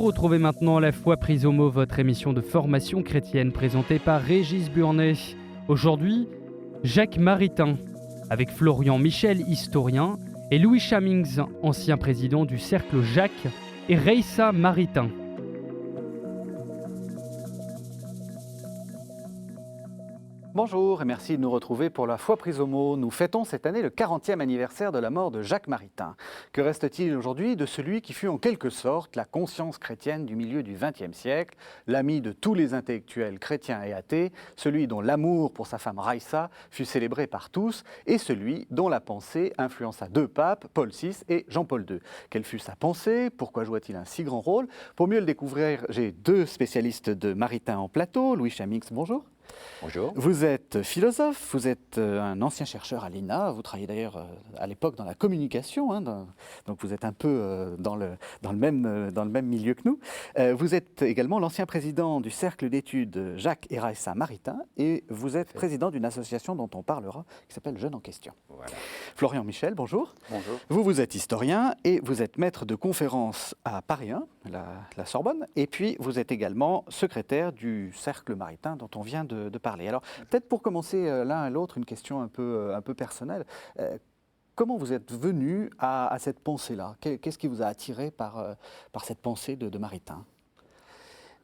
retrouvez maintenant La Foi prise au mot, votre émission de formation chrétienne présentée par Régis Burnet. Aujourd'hui, Jacques Maritain, avec Florian Michel, historien, et Louis Chamings, ancien président du Cercle Jacques, et Reissa Maritain. Bonjour et merci de nous retrouver pour La Foi prise au mot. Nous fêtons cette année le 40e anniversaire de la mort de Jacques Maritain. Que reste-t-il aujourd'hui de celui qui fut en quelque sorte la conscience chrétienne du milieu du XXe siècle, l'ami de tous les intellectuels chrétiens et athées, celui dont l'amour pour sa femme Reissa fut célébré par tous et celui dont la pensée influença deux papes, Paul VI et Jean-Paul II. Quelle fut sa pensée? Pourquoi jouait-il un si grand rôle? Pour mieux le découvrir, j'ai deux spécialistes de Maritain en plateau. Louis Chamings, bonjour. Bonjour. Vous êtes philosophe, vous êtes un ancien chercheur à l'ENA, vous travaillez d'ailleurs à l'époque dans la communication, donc vous êtes un peu dans le même milieu que nous. Vous êtes également l'ancien président du Cercle d'études Jacques et Reissa Maritain et vous êtes président d'une association dont on parlera qui s'appelle Jeunes en question. Voilà. Florian Michel, bonjour. Bonjour. Vous êtes historien et vous êtes maître de conférences à Paris 1, la Sorbonne, et puis vous êtes également secrétaire du Cercle Maritain dont on vient de parler. Alors, peut-être pour commencer l'un à l'autre, une question un peu personnelle. Comment vous êtes venu à cette pensée-là? Qu'est-ce qui vous a attiré par cette pensée de Maritain?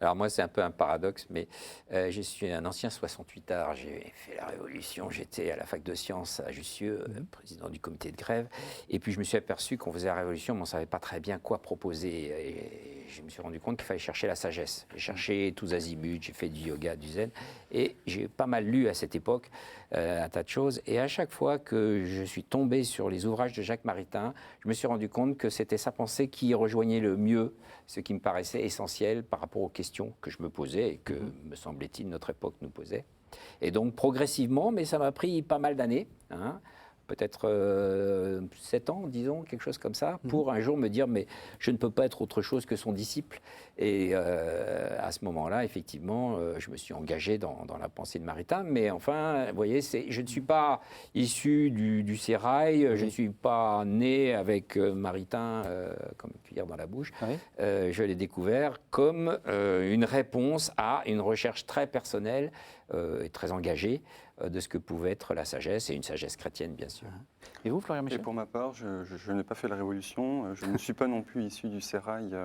Alors moi, c'est un peu un paradoxe, mais je suis un ancien 68ard. J'ai fait la Révolution, j'étais à la fac de sciences à Jussieu, président du comité de grève. Et puis je me suis aperçu qu'on faisait la Révolution, mais on ne savait pas très bien quoi proposer. Et je me suis rendu compte qu'il fallait chercher la sagesse. J'ai cherché tous azimuts, j'ai fait du yoga, du zen. Et j'ai pas mal lu à cette époque un tas de choses. Et à chaque fois que je suis tombé sur les ouvrages de Jacques Maritain, je me suis rendu compte que c'était sa pensée qui rejoignait le mieux ce qui me paraissait essentiel par rapport aux questions que je me posais et que, me semblait-il, notre époque nous posait. Et donc, progressivement, mais ça m'a pris pas mal d'années, peut-être 7 ans, disons, quelque chose comme ça, pour un jour me dire, mais je ne peux pas être autre chose que son disciple. Et à ce moment-là, effectivement, je me suis engagé dans la pensée de Maritain. Mais enfin, vous voyez, je ne suis pas issu du sérail, je ne suis pas né avec Maritain comme une cuillère dans la bouche. Oui. Je l'ai découvert comme une réponse à une recherche très personnelle et très engagée de ce que pouvait être la sagesse, et une sagesse chrétienne, bien sûr. Et vous, Florian Michel? Et pour ma part, je n'ai pas fait la Révolution. Je ne suis pas non plus issu du sérail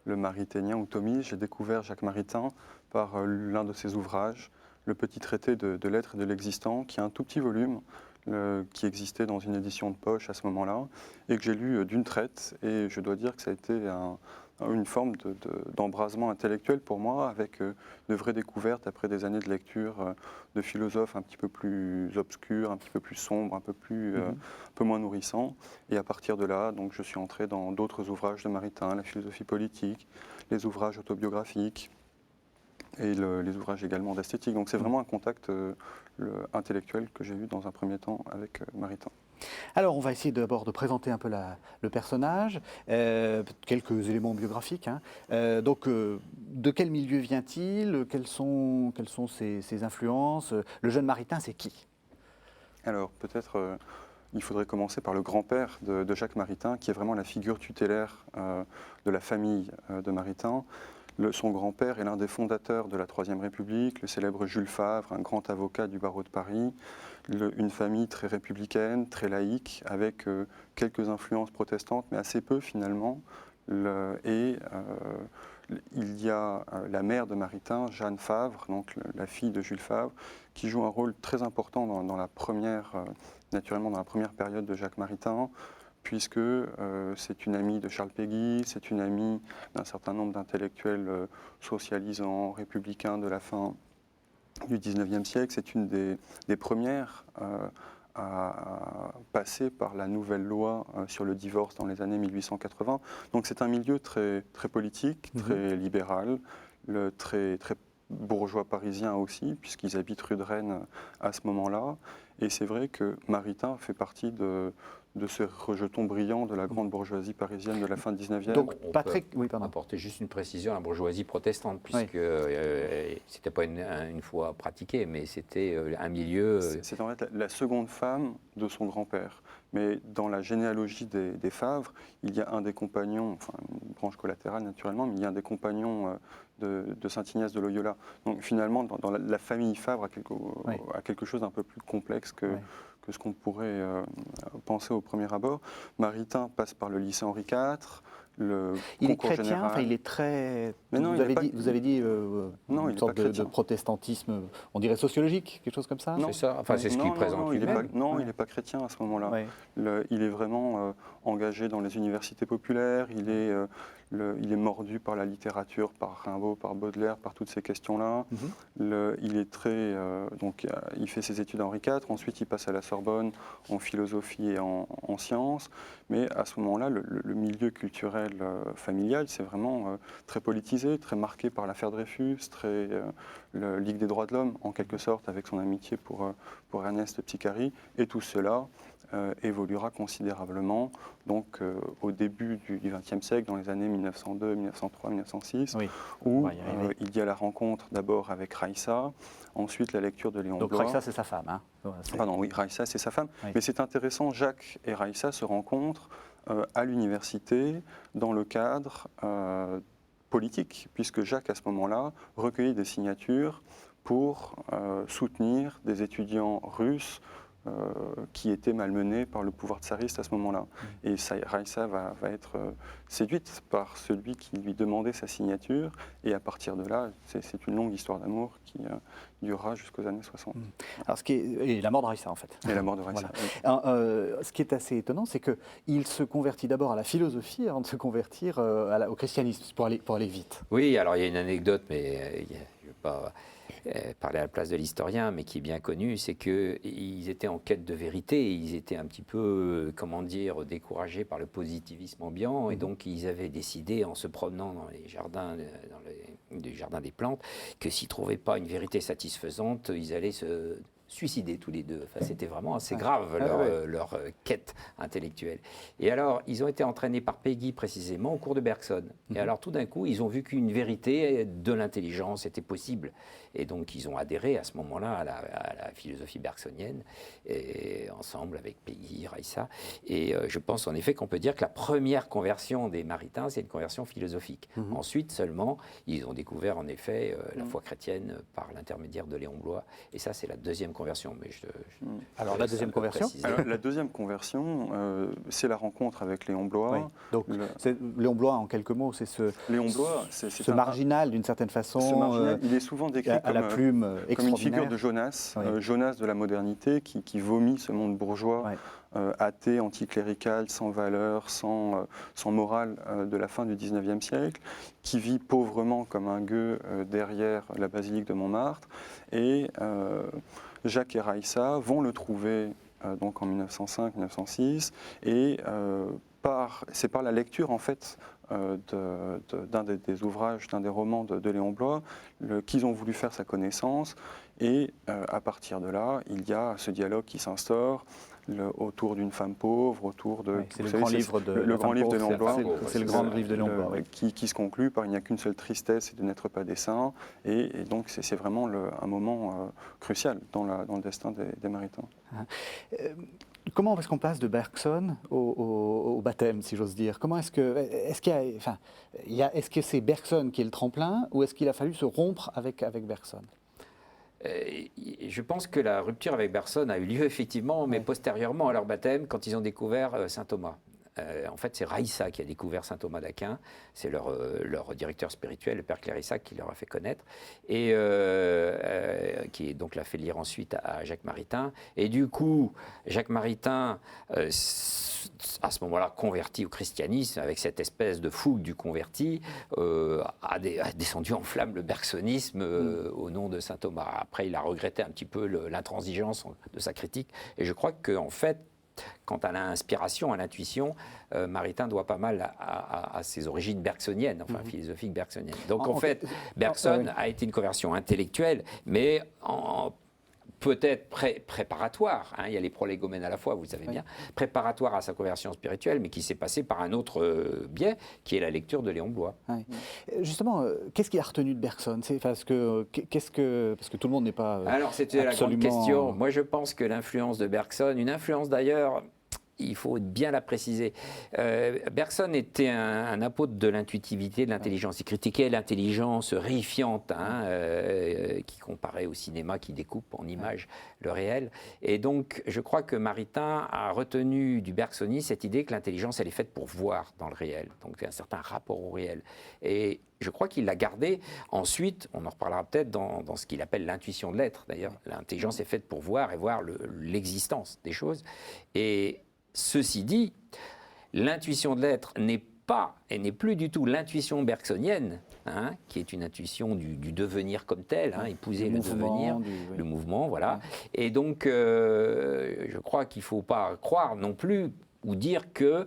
le mariténien ou thomiste. J'ai découvert Jacques Maritain par l'un de ses ouvrages, le petit traité de l'être et de l'existant, qui est un tout petit volume qui existait dans une édition de poche à ce moment-là, et que j'ai lu d'une traite. Et je dois dire que ça a été une forme d'embrasement intellectuel pour moi, avec de vraies découvertes après des années de lecture de philosophes un petit peu plus obscurs, un petit peu plus sombres, un peu moins nourrissants. Et à partir de là, donc, je suis entré dans d'autres ouvrages de Maritain, la philosophie politique, les ouvrages autobiographiques et les ouvrages également d'esthétique. Donc c'est vraiment un contact intellectuel que j'ai eu dans un premier temps avec Maritain. Alors, on va essayer d'abord de présenter un peu le personnage, quelques éléments biographiques. De quel milieu vient-il? Quelles sont ses influences? Le jeune Maritain, c'est qui? Alors, peut-être il faudrait commencer par le grand-père de Jacques Maritain, qui est vraiment la figure tutélaire de la famille de Maritain. Son grand-père est l'un des fondateurs de la Troisième République, le célèbre Jules Favre, un grand avocat du barreau de Paris, une famille très républicaine, très laïque, avec quelques influences protestantes, mais assez peu finalement. Il y a la mère de Maritain, Jeanne Favre, donc la fille de Jules Favre, qui joue un rôle très important dans la première, naturellement dans la première période de Jacques Maritain, puisque c'est une amie de Charles Péguy, c'est une amie d'un certain nombre d'intellectuels socialisants, républicains de la fin du XIXe siècle. C'est une des premières à passer par la nouvelle loi sur le divorce dans les années 1880. Donc c'est un milieu très, très politique, très libéral, très, très bourgeois parisien aussi, puisqu'ils habitent rue de Rennes à ce moment-là. Et c'est vrai que Maritain fait partie de de ces rejetons brillants de la grande bourgeoisie parisienne de la fin du 19e. Donc, On Patrick, peut oui, pardon. apporter juste une précision à la bourgeoisie protestante, puisque c'était pas une fois pratiqué, mais c'était un milieu. C'est en fait la seconde femme de son grand-père. Mais dans la généalogie des Favre, il y a un des compagnons, enfin une branche collatérale naturellement, mais il y a un des compagnons de Saint-Ignace de Loyola. Donc finalement, dans la famille Favre a quelque chose d'un peu plus complexe que ce qu'on pourrait penser au premier abord. Maritain passe par le lycée Henri IV. Il est chrétien, enfin, il est très. Mais non, vous avez dit non, une sorte de protestantisme, on dirait sociologique, quelque chose comme ça. C'est ça. Enfin, c'est ce qu'il présente lui-même. Non, il n'est pas chrétien à ce moment-là. Il est vraiment engagé dans les universités populaires. Il est mordu par la littérature, par Rimbaud, par Baudelaire, par toutes ces questions-là. Il est très, donc, il fait ses études à Henri IV. Ensuite, il passe à la Sorbonne en philosophie et en sciences. Mais à ce moment-là, le milieu culturel familial, c'est vraiment très politisé, très marqué par l'affaire Dreyfus, très Ligue des droits de l'homme, en quelque sorte, avec son amitié pour Ernest Psicari. Et tout cela évoluera considérablement donc, au début du XXe siècle, dans les années 1902, 1903, 1906, où il y a la rencontre d'abord avec Raïssa, ensuite la lecture de Léon Bloy. Donc Raïssa, c'est sa femme. Hein. Pardon, oui, Raïssa, c'est sa femme. Oui. Mais c'est intéressant, Jacques et Raïssa se rencontrent à l'université dans le cadre politique, puisque Jacques, à ce moment-là, recueillit des signatures pour soutenir des étudiants russes qui étaient malmenés par le pouvoir tsariste à ce moment-là. Et Raïssa va être séduite par celui qui lui demandait sa signature, et à partir de là, c'est une longue histoire d'amour qui durera jusqu'aux années 60. Alors, et la mort de Raïssa, en fait. Et la mort de Raïssa. Voilà. Alors, ce qui est assez étonnant, c'est qu'il se convertit d'abord à la philosophie avant de se convertir au christianisme, pour aller vite. Oui, alors il y a une anecdote, mais je ne vais pas parler à la place de l'historien, mais qui est bien connu, c'est qu'ils étaient en quête de vérité, ils étaient un petit peu, comment dire, découragés par le positivisme ambiant, et donc ils avaient décidé, en se promenant dans les jardins, du jardin des plantes, que s'ils ne trouvaient pas une vérité satisfaisante, ils allaient se suicider tous les deux. Enfin, c'était vraiment assez grave leur quête intellectuelle. Et alors, ils ont été entraînés par Péguy précisément au cours de Bergson. Et alors, tout d'un coup, ils ont vu qu'une vérité de l'intelligence était possible. Et donc, ils ont adhéré à ce moment-là à la philosophie bergsonienne, et ensemble avec Péguy, Raïssa. Et je pense en effet qu'on peut dire que la première conversion des Maritains, c'est une conversion philosophique. Ensuite seulement, ils ont découvert en effet la foi chrétienne par l'intermédiaire de Léon Bloy. Et ça, c'est la deuxième conversion. Mais alors, la deuxième conversion la deuxième conversion, c'est la rencontre avec Léon Bloy. Oui. Donc, Léon Bloy, en quelques mots, c'est ce marginal, d'une certaine façon. Ce marginal, il est souvent décrit à la plume comme une figure de Jonas, Jonas de la modernité, qui vomit ce monde bourgeois, athée, anticlérical, sans valeur, sans morale de la fin du XIXe siècle, qui vit pauvrement comme un gueux derrière la basilique de Montmartre. Et Jacques et Raïssa vont le trouver donc en 1905-1906, et c'est par la lecture en fait d'un des ouvrages, d'un des romans de Léon Bloy, qu'ils ont voulu faire sa connaissance, et à partir de là, il y a ce dialogue qui s'instaure autour d'une femme pauvre, autour de... c'est le grand livre de Léon Bloy. C'est le grand livre de Léon Bloy. Qui se conclut par « Il n'y a qu'une seule tristesse, c'est de n'être pas des saints ». Et donc c'est vraiment un moment crucial dans le destin des Maritains. Comment est-ce qu'on passe de Bergson au baptême, si j'ose dire? Comment est-ce que c'est Bergson qui est le tremplin, ou est-ce qu'il a fallu se rompre avec Bergson? Je pense que la rupture avec Bergson a eu lieu effectivement, mais postérieurement à leur baptême, quand ils ont découvert saint Thomas. En fait, c'est Raïssa qui a découvert saint Thomas d'Aquin. C'est leur directeur spirituel, le père Clérissac, qui leur a fait connaître, et qui donc l'a fait lire ensuite à Jacques Maritain. Et du coup, Jacques Maritain, à ce moment-là, converti au christianisme, avec cette espèce de fougue du converti, a descendu en flamme le bergsonisme au nom de saint Thomas. Après, il a regretté un petit peu l'intransigeance de sa critique. Et je crois qu'en fait, quant à l'inspiration, à l'intuition, Maritain doit pas mal à ses origines bergsoniennes, enfin philosophiques bergsoniennes. Donc en fait, Bergson a été une conversion intellectuelle, mais peut-être préparatoire, hein, il y a les prolégomènes à la fois, vous le savez bien, préparatoire à sa conversion spirituelle, mais qui s'est passé par un autre biais, qui est la lecture de Léon Bloy. Oui. Justement, qu'est-ce qui a retenu de Bergson? Parce que tout le monde n'est pas Alors, c'était la grande question. Moi, je pense que l'influence de Bergson, une influence d'ailleurs, il faut bien la préciser. Bergson était un apôtre de l'intuitivité, de l'intelligence. Il critiquait l'intelligence réifiante, hein, qui comparait au cinéma, qui découpe en images le réel. Et donc, je crois que Maritain a retenu du bergsonisme cette idée que l'intelligence, elle est faite pour voir dans le réel. Donc, un certain rapport au réel. Et je crois qu'il l'a gardé. Ensuite, on en reparlera peut-être dans ce qu'il appelle l'intuition de l'être. D'ailleurs, l'intelligence est faite pour voir et voir l'existence des choses. Et ceci dit, l'intuition de l'être n'est pas et n'est plus du tout l'intuition bergsonienne, hein, qui est une intuition du devenir comme tel, hein, épouser le devenir, le mouvement, voilà. Et donc, je crois qu'il ne faut pas croire non plus ou dire que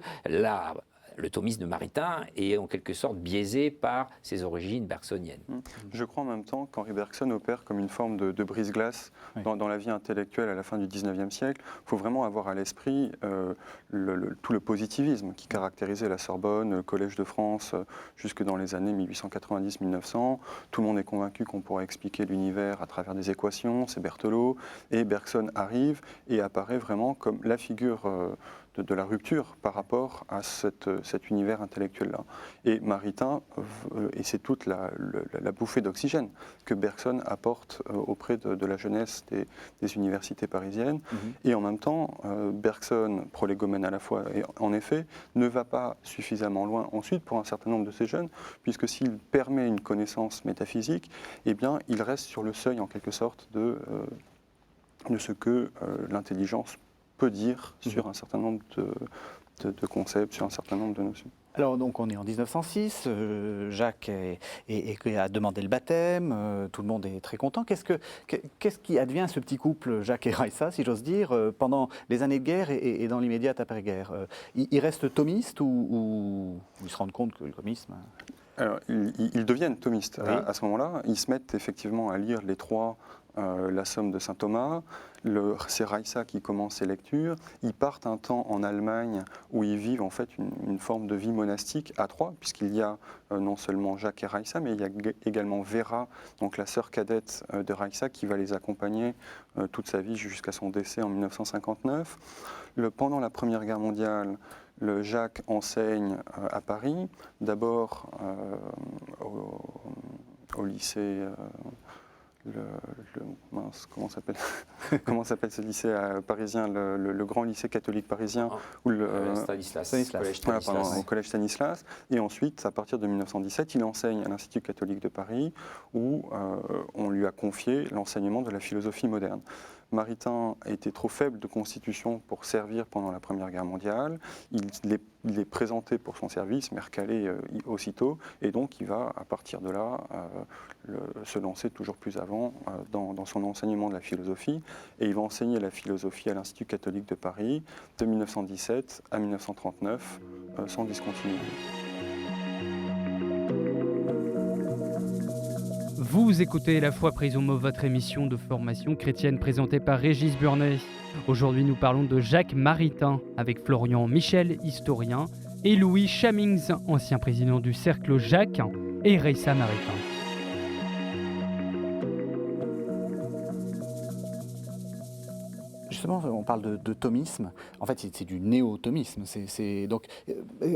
le thomisme de Maritain est en quelque sorte biaisé par ses origines bergsoniennes. Je crois en même temps qu'Henri Bergson opère comme une forme de brise-glace dans la vie intellectuelle à la fin du XIXe siècle. Il faut vraiment avoir à l'esprit tout le positivisme qui caractérisait la Sorbonne, le Collège de France, jusque dans les années 1890-1900. Tout le monde est convaincu qu'on pourra expliquer l'univers à travers des équations, c'est Berthelot, et Bergson arrive et apparaît vraiment comme la figure de la rupture par rapport à cet univers intellectuel-là. Et Maritain, et c'est toute la bouffée d'oxygène que Bergson apporte auprès de la jeunesse des universités parisiennes. Et en même temps, Bergson, prolégomène à la fois, et en effet, ne va pas suffisamment loin ensuite pour un certain nombre de ces jeunes, puisque s'il permet une connaissance métaphysique, eh bien, il reste sur le seuil, en quelque sorte, de ce que l'intelligence peut dire sur un certain nombre de concepts, sur un certain nombre de notions. Alors donc on est en 1906, Jacques a demandé le baptême, tout le monde est très content. Qu'est-ce qui advient ce petit couple, Jacques et Raissa, si j'ose dire, pendant les années de guerre et dans l'immédiate après-guerre? Ils restent thomistes ou ils se rendent compte que le thomisme... Alors, ils deviennent thomistes à ce moment-là. Ils se mettent effectivement à lire les trois, la Somme de saint Thomas. C'est Raissa qui commence ses lectures. Ils partent un temps en Allemagne où ils vivent en fait une forme de vie monastique à trois, puisqu'il y a non seulement Jacques et Raissa, mais il y a également Vera, donc la sœur cadette de Raissa, qui va les accompagner toute sa vie jusqu'à son décès en 1959. Pendant la Première Guerre mondiale, Jacques enseigne à Paris, d'abord au lycée, comment s'appelle ce lycée parisien, le grand lycée catholique parisien, ou Stanislas. Au collège Stanislas. Et ensuite, à partir de 1917, il enseigne à l'Institut catholique de Paris, où on lui a confié l'enseignement de la philosophie moderne. Maritain était trop faible de constitution pour servir pendant la Première Guerre mondiale. Il est présenté pour son service, mais recalé aussitôt, et donc il va, à partir de là, se lancer toujours plus avant dans son enseignement de la philosophie, et il va enseigner la philosophie à l'Institut catholique de Paris de 1917 à 1939, sans discontinuité. Vous écoutez La foi prise au mot, votre émission de formation chrétienne présentée par Régis Burnet. Aujourd'hui, nous parlons de Jacques Maritain avec Florian Michel, historien, et Louis Chamings, ancien président du Cercle Jacques, et Raissa Maritain. Justement, on parle de thomisme. En fait, c'est du néo-thomisme. Donc,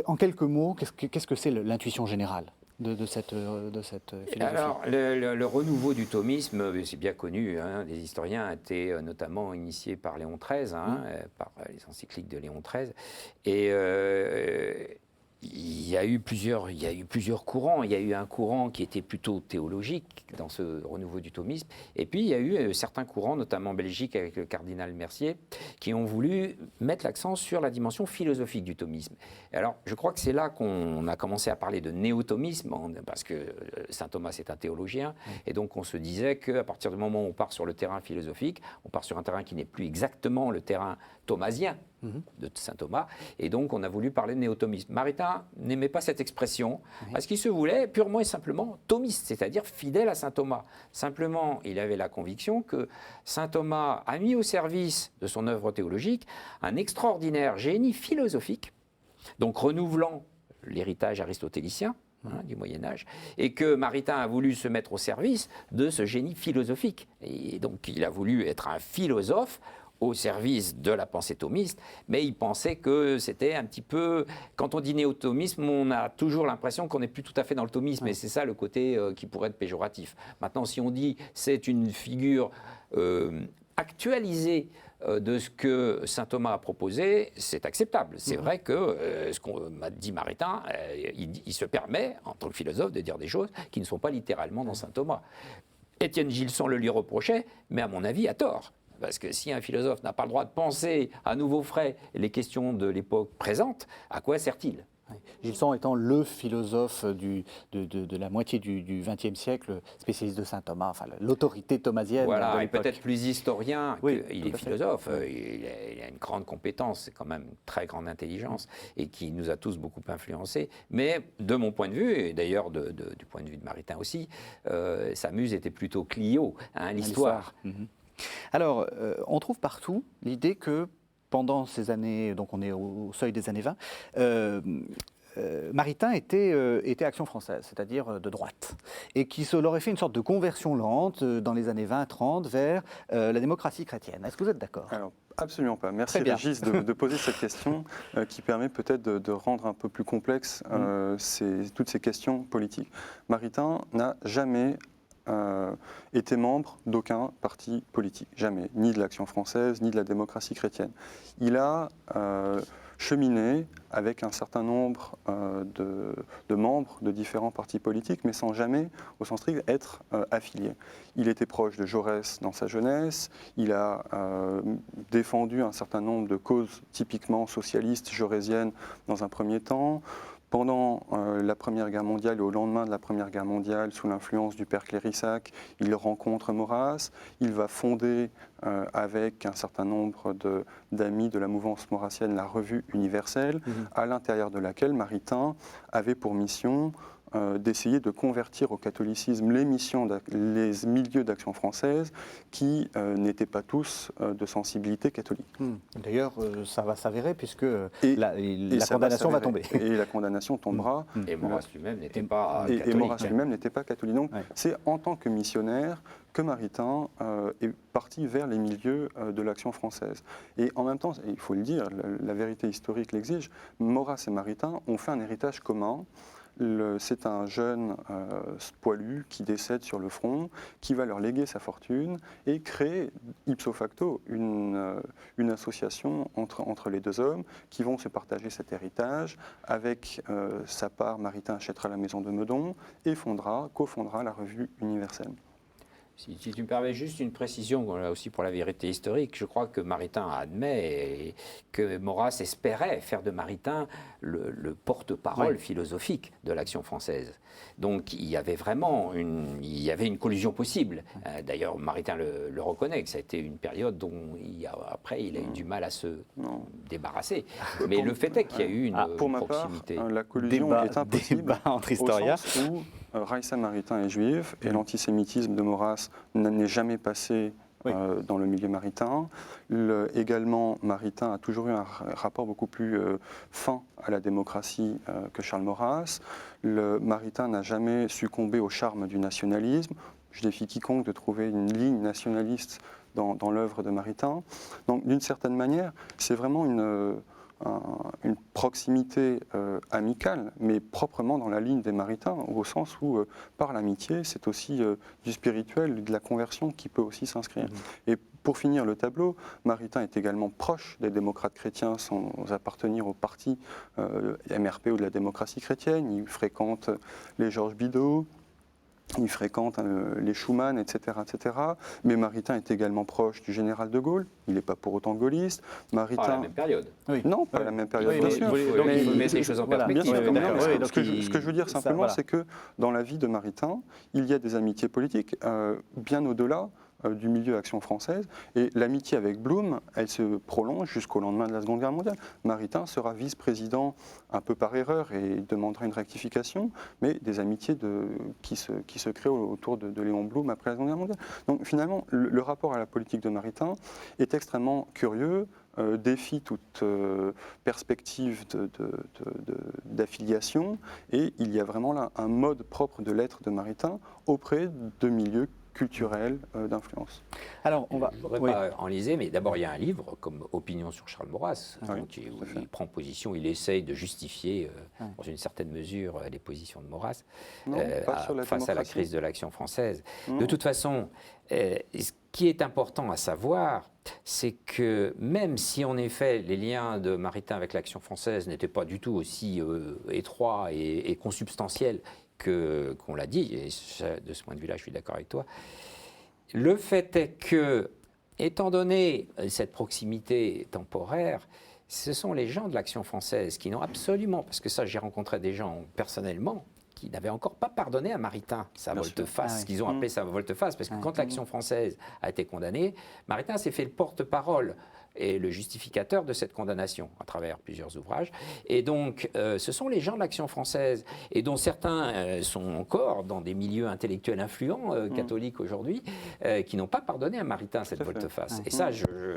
en quelques mots, qu'est-ce que c'est l'intuition générale de cette philosophie? Alors, le renouveau du thomisme, c'est bien connu, hein, les historiens étaient notamment initiés par Léon XIII, par les encycliques de Léon XIII, et il y a eu plusieurs courants. Il y a eu un courant qui était plutôt théologique dans ce renouveau du thomisme, et puis il y a eu certains courants, notamment en Belgique avec le cardinal Mercier, qui ont voulu mettre l'accent sur la dimension philosophique du thomisme. Et alors, je crois que c'est là qu'on a commencé à parler de néo-thomisme, parce que saint Thomas est un théologien, et donc on se disait qu'à partir du moment où on part sur le terrain philosophique, on part sur un terrain qui n'est plus exactement le terrain thomasien, de saint Thomas, et donc on a voulu parler de néo-thomisme. Maritain n'aimait pas cette expression, parce qu'il se voulait purement et simplement thomiste, c'est-à-dire fidèle à saint Thomas. Simplement, il avait la conviction que saint Thomas a mis au service de son œuvre théologique un extraordinaire génie philosophique, donc renouvelant l'héritage aristotélicien, du Moyen-Âge, et que Maritain a voulu se mettre au service de ce génie philosophique. Et donc il a voulu être un philosophe au service de la pensée thomiste, mais il pensait que c'était un petit peu... Quand on dit néo-thomisme, on a toujours l'impression qu'on n'est plus tout à fait dans le thomisme, et c'est ça le côté qui pourrait être péjoratif. Maintenant, si on dit c'est une figure actualisée de ce que saint Thomas a proposé, c'est acceptable. C'est vrai que ce qu'on m'a dit Maritain, il se permet, en tant que philosophe, de dire des choses qui ne sont pas littéralement dans saint Thomas. Étienne Gilson le lui reprochait, mais à mon avis, à tort. Parce que si un philosophe n'a pas le droit de penser à nouveau frais les questions de l'époque présente, à quoi sert-il ? Gilson étant le philosophe de la moitié du XXe siècle, spécialiste de saint Thomas, enfin l'autorité thomasienne. Voilà, et peut-être plus historien, oui, il est philosophe, il a une grande compétence, c'est quand même une très grande intelligence, et qui nous a tous beaucoup influencés. Mais de mon point de vue, et d'ailleurs du point de vue de Maritain aussi, sa muse était plutôt Clio, l'histoire. Alors, on trouve partout l'idée que pendant ces années, donc on est au seuil des années 20, Maritain était Action française, c'est-à-dire de droite, et qui leur fait une sorte de conversion lente dans les années 20-30 vers la démocratie chrétienne. Est-ce que vous êtes d'accord ? Alors, absolument pas. Merci Régis de poser cette question qui permet peut-être de rendre un peu plus complexe toutes ces questions politiques. Maritain n'a jamais était membre d'aucun parti politique, jamais, ni de l'Action française, ni de la démocratie chrétienne. Il a cheminé avec un certain nombre de membres de différents partis politiques, mais sans jamais, au sens strict, être affilié. Il était proche de Jaurès dans sa jeunesse, il a défendu un certain nombre de causes typiquement socialistes, jaurésiennes dans un premier temps. Pendant la Première Guerre mondiale et au lendemain de la Première Guerre mondiale, sous l'influence du père Clérissac, il rencontre Maurras. Il va fonder avec un certain nombre d'amis de la mouvance maurassienne la Revue universelle, à l'intérieur de laquelle Maritain avait pour mission d'essayer de convertir au catholicisme les milieux d'action française qui n'étaient pas tous de sensibilité catholique. D'ailleurs, ça va s'avérer puisque la condamnation va tomber. Et la condamnation tombera. Et Maurras lui-même n'était pas catholique. Et Maurras lui-même n'était pas catholique. Donc c'est en tant que missionnaire que Maritain est parti vers les milieux de l'Action française. Et en même temps, il faut le dire, la vérité historique l'exige, Maurras et Maritain ont fait un héritage commun. C'est un jeune poilu qui décède sur le front, qui va leur léguer sa fortune et créer ipso facto une association entre les deux hommes qui vont se partager cet héritage. Avec sa part, Maritain achètera la maison de Meudon et cofondera la Revue universelle. Si tu me permets juste une précision, là aussi pour la vérité historique, je crois que Maritain admet et que Maurras espérait faire de Maritain le porte-parole philosophique de l'Action française. Donc il y avait vraiment une collusion possible. D'ailleurs, Maritain le reconnaît, que ça a été une période dont après il a eu du mal à se débarrasser. Mais le fait est qu'il y a eu une pour proximité. Ma part, la collusion est impossible débat entre historiens. Au sens où Raissa Maritain est juive et l'antisémitisme de Maurras n'est jamais passé dans le milieu maritain. Également, Maritain a toujours eu un rapport beaucoup plus fin à la démocratie que Charles Maurras. Maritain n'a jamais succombé au charme du nationalisme. Je défie quiconque de trouver une ligne nationaliste dans l'œuvre de Maritain. Donc, d'une certaine manière, c'est vraiment une proximité amicale, mais proprement dans la ligne des Maritains, au sens où, par l'amitié, c'est aussi du spirituel, de la conversion qui peut aussi s'inscrire. Et pour finir le tableau, Maritain est également proche des démocrates chrétiens sans appartenir au parti MRP ou de la démocratie chrétienne. Il fréquente les Georges Bidault, il fréquente les Schumann, etc., etc. Mais Maritain est également proche du général de Gaulle. Il n'est pas pour autant gaulliste. Pas à la même période. Non, pas à la même période, bien sûr. Donc il faut mettre les choses en perspective. Ce que je veux dire simplement, c'est que dans la vie de Maritain, il y a des amitiés politiques bien au-delà du milieu Action française. Et l'amitié avec Blum, elle se prolonge jusqu'au lendemain de la Seconde Guerre mondiale. Maritain sera vice-président un peu par erreur et demandera une rectification, mais des amitiés qui se créent autour de Léon Blum après la Seconde Guerre mondiale. Donc finalement, le rapport à la politique de Maritain est extrêmement curieux, défie toute perspective d'affiliation, et il y a vraiment là un mode propre de l'être de Maritain auprès de milieux culturels d'influence. Alors, on va... Je ne voudrais pas enliser, mais d'abord, il y a un livre comme Opinion sur Charles Maurras, Oui, où il prend position, il essaye de justifier, dans une certaine mesure, les positions de Maurras face à la crise de l'Action française. Non. De toute façon, ce qui est important à savoir, c'est que même si en effet les liens de Maritain avec l'Action française n'étaient pas du tout aussi étroits et consubstantiels qu'on l'a dit, et de ce point de vue-là, je suis d'accord avec toi, le fait est que, étant donné cette proximité temporaire, ce sont les gens de l'Action française qui n'ont absolument, parce que ça j'ai rencontré des gens personnellement, qui n'avaient encore pas pardonné à Maritain sa volte-face, qu'ils ont appelé sa volte-face, parce que quand l'Action française a été condamnée, Maritain s'est fait le porte-parole et le justificateur de cette condamnation à travers plusieurs ouvrages. Et donc, ce sont les gens de l'Action française, et dont certains sont encore dans des milieux intellectuels influents, catholiques aujourd'hui, qui n'ont pas pardonné à Maritain cette volte-face. Et ça,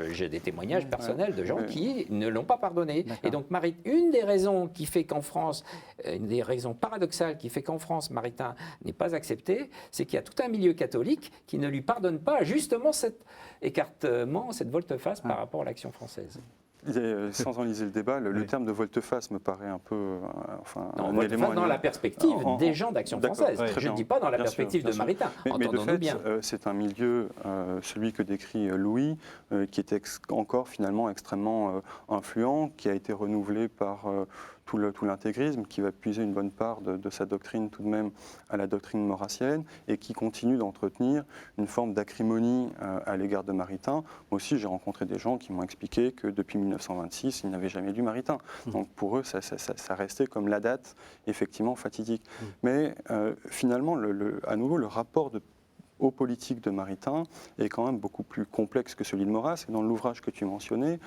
j'ai des témoignages personnels de gens qui ne l'ont pas pardonné. Et donc, une des raisons qui fait qu'en France, une des raisons paradoxales qui fait qu'en France, Maritain n'est pas accepté, c'est qu'il y a tout un milieu catholique qui ne lui pardonne pas justement cet écartement, cette volte-face par rapport à l'Action française. Sans enliser le débat, le terme de volte-face me paraît un peu un élément dans la perspective des gens d'Action française. Je ne dis pas dans la perspective de Maritain. Mais de fait, c'est un milieu, celui que décrit Louis, qui est encore finalement extrêmement influent, qui a été renouvelé par tout l'intégrisme, qui va puiser une bonne part de sa doctrine tout de même à la doctrine maurassienne, et qui continue d'entretenir une forme d'acrimonie à l'égard de Maritain. Moi aussi, j'ai rencontré des gens qui m'ont expliqué que depuis 1926, ils n'avaient jamais lu Maritain. Donc pour eux, ça restait comme la date, effectivement, fatidique. Mais finalement, à nouveau, le rapport aux politiques de Maritain est quand même beaucoup plus complexe que celui de Maurras. Et dans l'ouvrage que tu mentionnais,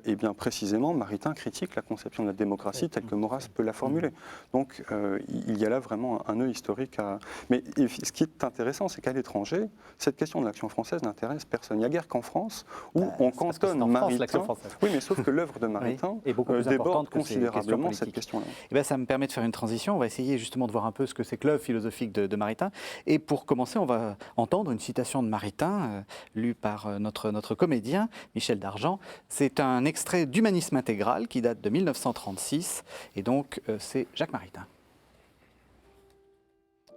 et bien précisément, Maritain critique la conception de la démocratie telle que Maurras peut la formuler. Donc il y a là vraiment un œil historique à... Mais ce qui est intéressant, c'est qu'à l'étranger, cette question de l'Action française n'intéresse personne. Il n'y a guère qu'en France où on cantonne Maritain. Oui, mais sauf que l'œuvre de Maritain déborde considérablement cette question-là. Et bien, ça me permet de faire une transition. On va essayer justement de voir un peu ce que c'est que l'œuvre philosophique de Maritain. Et pour commencer, on va entendre une citation de Maritain, lue par notre comédien, Michel Dargent. C'est un extrait d'Humanisme intégral qui date de 1936, et donc c'est Jacques Maritain.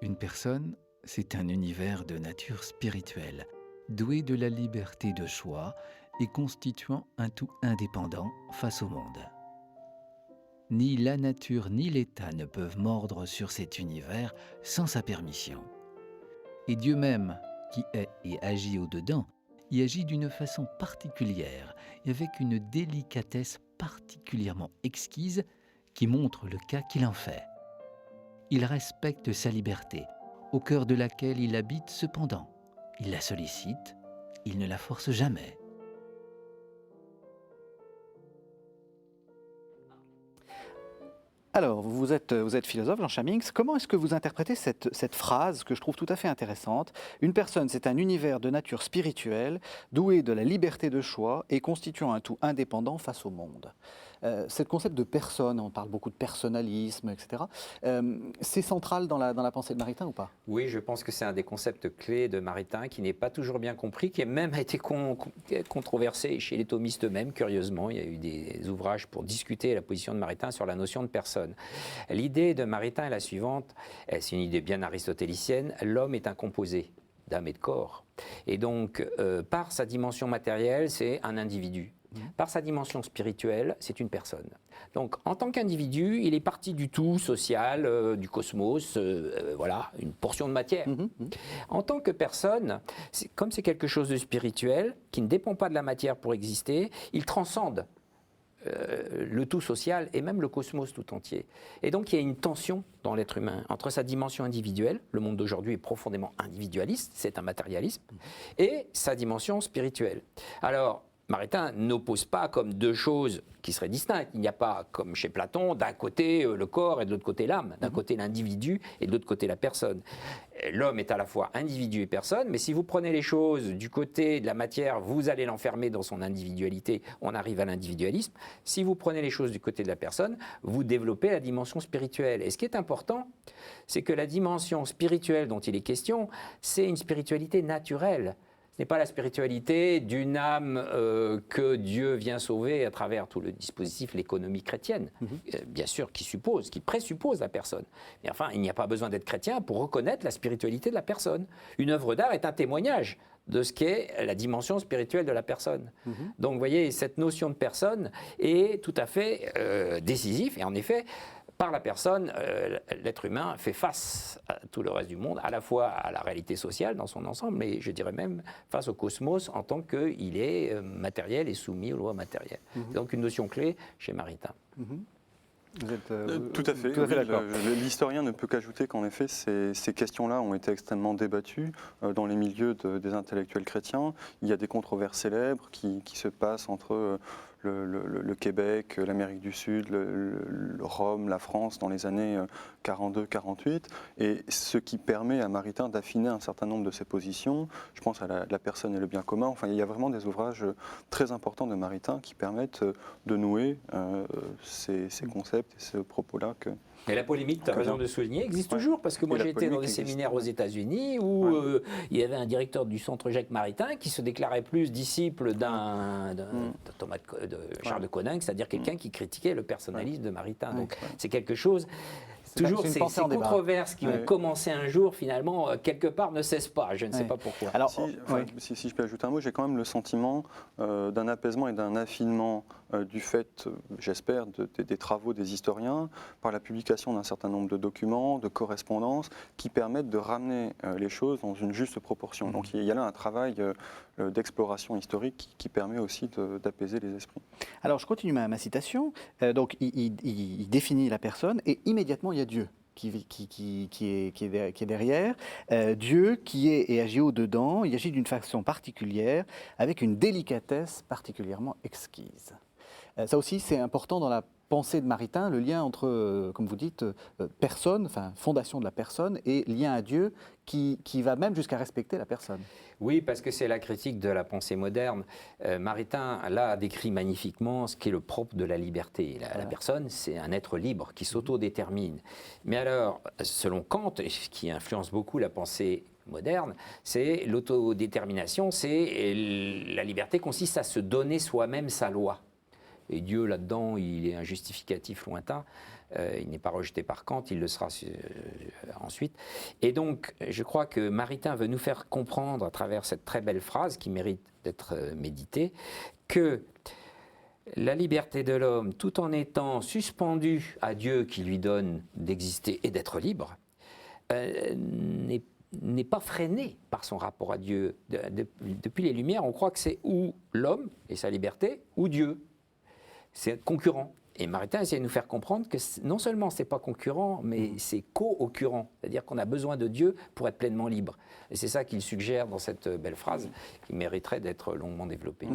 Une personne, c'est un univers de nature spirituelle, doué de la liberté de choix et constituant un tout indépendant face au monde. Ni la nature ni l'État ne peuvent mordre sur cet univers sans sa permission. Et Dieu même, qui est et agit au-dedans, y agit d'une façon particulière et avec une délicatesse particulièrement exquise qui montre le cas qu'il en fait. Il respecte sa liberté, au cœur de laquelle il habite cependant. Il la sollicite, il ne la force jamais. Alors, vous êtes philosophe, Jean Chamix. Comment est-ce que vous interprétez cette phrase que je trouve tout à fait intéressante ? Une personne, c'est un univers de nature spirituelle, doué de la liberté de choix et constituant un tout indépendant face au monde. Ce concept de personne, on parle beaucoup de personnalisme, etc. C'est central dans la pensée de Maritain ou pas ? Oui, je pense que c'est un des concepts clés de Maritain qui n'est pas toujours bien compris, qui a même été controversé chez les thomistes eux-mêmes, curieusement. Il y a eu des ouvrages pour discuter la position de Maritain sur la notion de personne. L'idée de Maritain est la suivante, c'est une idée bien aristotélicienne, l'homme est un composé d'âme et de corps. Et donc, par sa dimension matérielle, c'est un individu. Par sa dimension spirituelle, c'est une personne. Donc, en tant qu'individu, il est parti du tout social, du cosmos, voilà, une portion de matière. En tant que personne, comme c'est quelque chose de spirituel, qui ne dépend pas de la matière pour exister, il transcende le tout social et même le cosmos tout entier. Et donc il y a une tension dans l'être humain entre sa dimension individuelle, le monde d'aujourd'hui est profondément individualiste, c'est un matérialisme, et sa dimension spirituelle. Alors, Maritain n'oppose pas comme deux choses qui seraient distinctes. Il n'y a pas, comme chez Platon, d'un côté le corps et de l'autre côté l'âme, d'un côté l'individu et de l'autre côté la personne. L'homme est à la fois individu et personne, mais si vous prenez les choses du côté de la matière, vous allez l'enfermer dans son individualité, on arrive à l'individualisme. Si vous prenez les choses du côté de la personne, vous développez la dimension spirituelle. Et ce qui est important, c'est que la dimension spirituelle dont il est question, c'est une spiritualité naturelle. Ce n'est pas la spiritualité d'une âme que Dieu vient sauver à travers tout le dispositif, l'économie chrétienne, bien sûr, qui présuppose la personne. Mais enfin, il n'y a pas besoin d'être chrétien pour reconnaître la spiritualité de la personne. Une œuvre d'art est un témoignage de ce qu'est la dimension spirituelle de la personne. Donc, vous voyez, cette notion de personne est tout à fait décisive, et en effet, par la personne, l'être humain fait face à tout le reste du monde, à la fois à la réalité sociale dans son ensemble, mais je dirais même face au cosmos en tant qu'il est matériel et soumis aux lois matérielles. C'est donc une notion clé chez Maritain. Vous êtes tout à fait, tout à fait d'accord. L'historien ne peut qu'ajouter qu'en effet, ces questions-là ont été extrêmement débattues dans les milieux des intellectuels chrétiens. Il y a des controverses célèbres qui se passent entre le Québec, l'Amérique du Sud, le Rome, la France dans les années 42-48, et ce qui permet à Maritain d'affiner un certain nombre de ses positions. Je pense à la personne et le bien commun. Enfin, il y a vraiment des ouvrages très importants de Maritain qui permettent de nouer ces concepts et ce propos-là que... Et la polémique, tu as raison de souligner, existe toujours, parce que moi j'ai été dans des séminaires aux États-Unis où il y avait un directeur du centre Jacques Maritain qui se déclarait plus disciple de Charles de Coninck, c'est-à-dire quelqu'un qui critiquait le personnalisme de Maritain. Donc c'est quelque chose... Toujours ces controverses qui ont commencé un jour, finalement, quelque part ne cessent pas. Je ne sais pas pourquoi. Alors, si je peux ajouter un mot, j'ai quand même le sentiment d'un apaisement et d'un affinement du fait, j'espère, des travaux des historiens, par la publication d'un certain nombre de documents, de correspondances, qui permettent de ramener les choses dans une juste proportion. Donc il y a là un travail d'exploration historique qui permet aussi d'apaiser les esprits. Alors je continue ma citation. Donc il définit la personne et immédiatement il y a Dieu qui est derrière. Dieu qui est et agit au-dedans, il agit d'une façon particulière, avec une délicatesse particulièrement exquise. Ça aussi c'est important dans la pensée de Maritain, le lien entre, comme vous dites, personne, enfin fondation de la personne, et lien à Dieu qui va même jusqu'à respecter la personne. Oui, parce que c'est la critique de la pensée moderne. Maritain, là, a décrit magnifiquement ce qui est le propre de la liberté. La personne, c'est un être libre qui s'autodétermine. Mais alors, selon Kant, qui influence beaucoup la pensée moderne, c'est l'autodétermination, c'est la liberté consiste à se donner soi-même sa loi. Et Dieu, là-dedans, il est un justificatif lointain. Il n'est pas rejeté par Kant, il le sera ensuite. Et donc, je crois que Maritain veut nous faire comprendre, à travers cette très belle phrase qui mérite d'être méditée, que la liberté de l'homme, tout en étant suspendue à Dieu qui lui donne d'exister et d'être libre, n'est pas freinée par son rapport à Dieu. Depuis les Lumières, on croit que c'est ou l'homme et sa liberté, ou Dieu. C'est concurrent. Et Maritain essaie de nous faire comprendre que non seulement c'est pas concurrent, mais c'est co-occurrent. C'est-à-dire qu'on a besoin de Dieu pour être pleinement libre. Et c'est ça qu'il suggère dans cette belle phrase qui mériterait d'être longuement développée.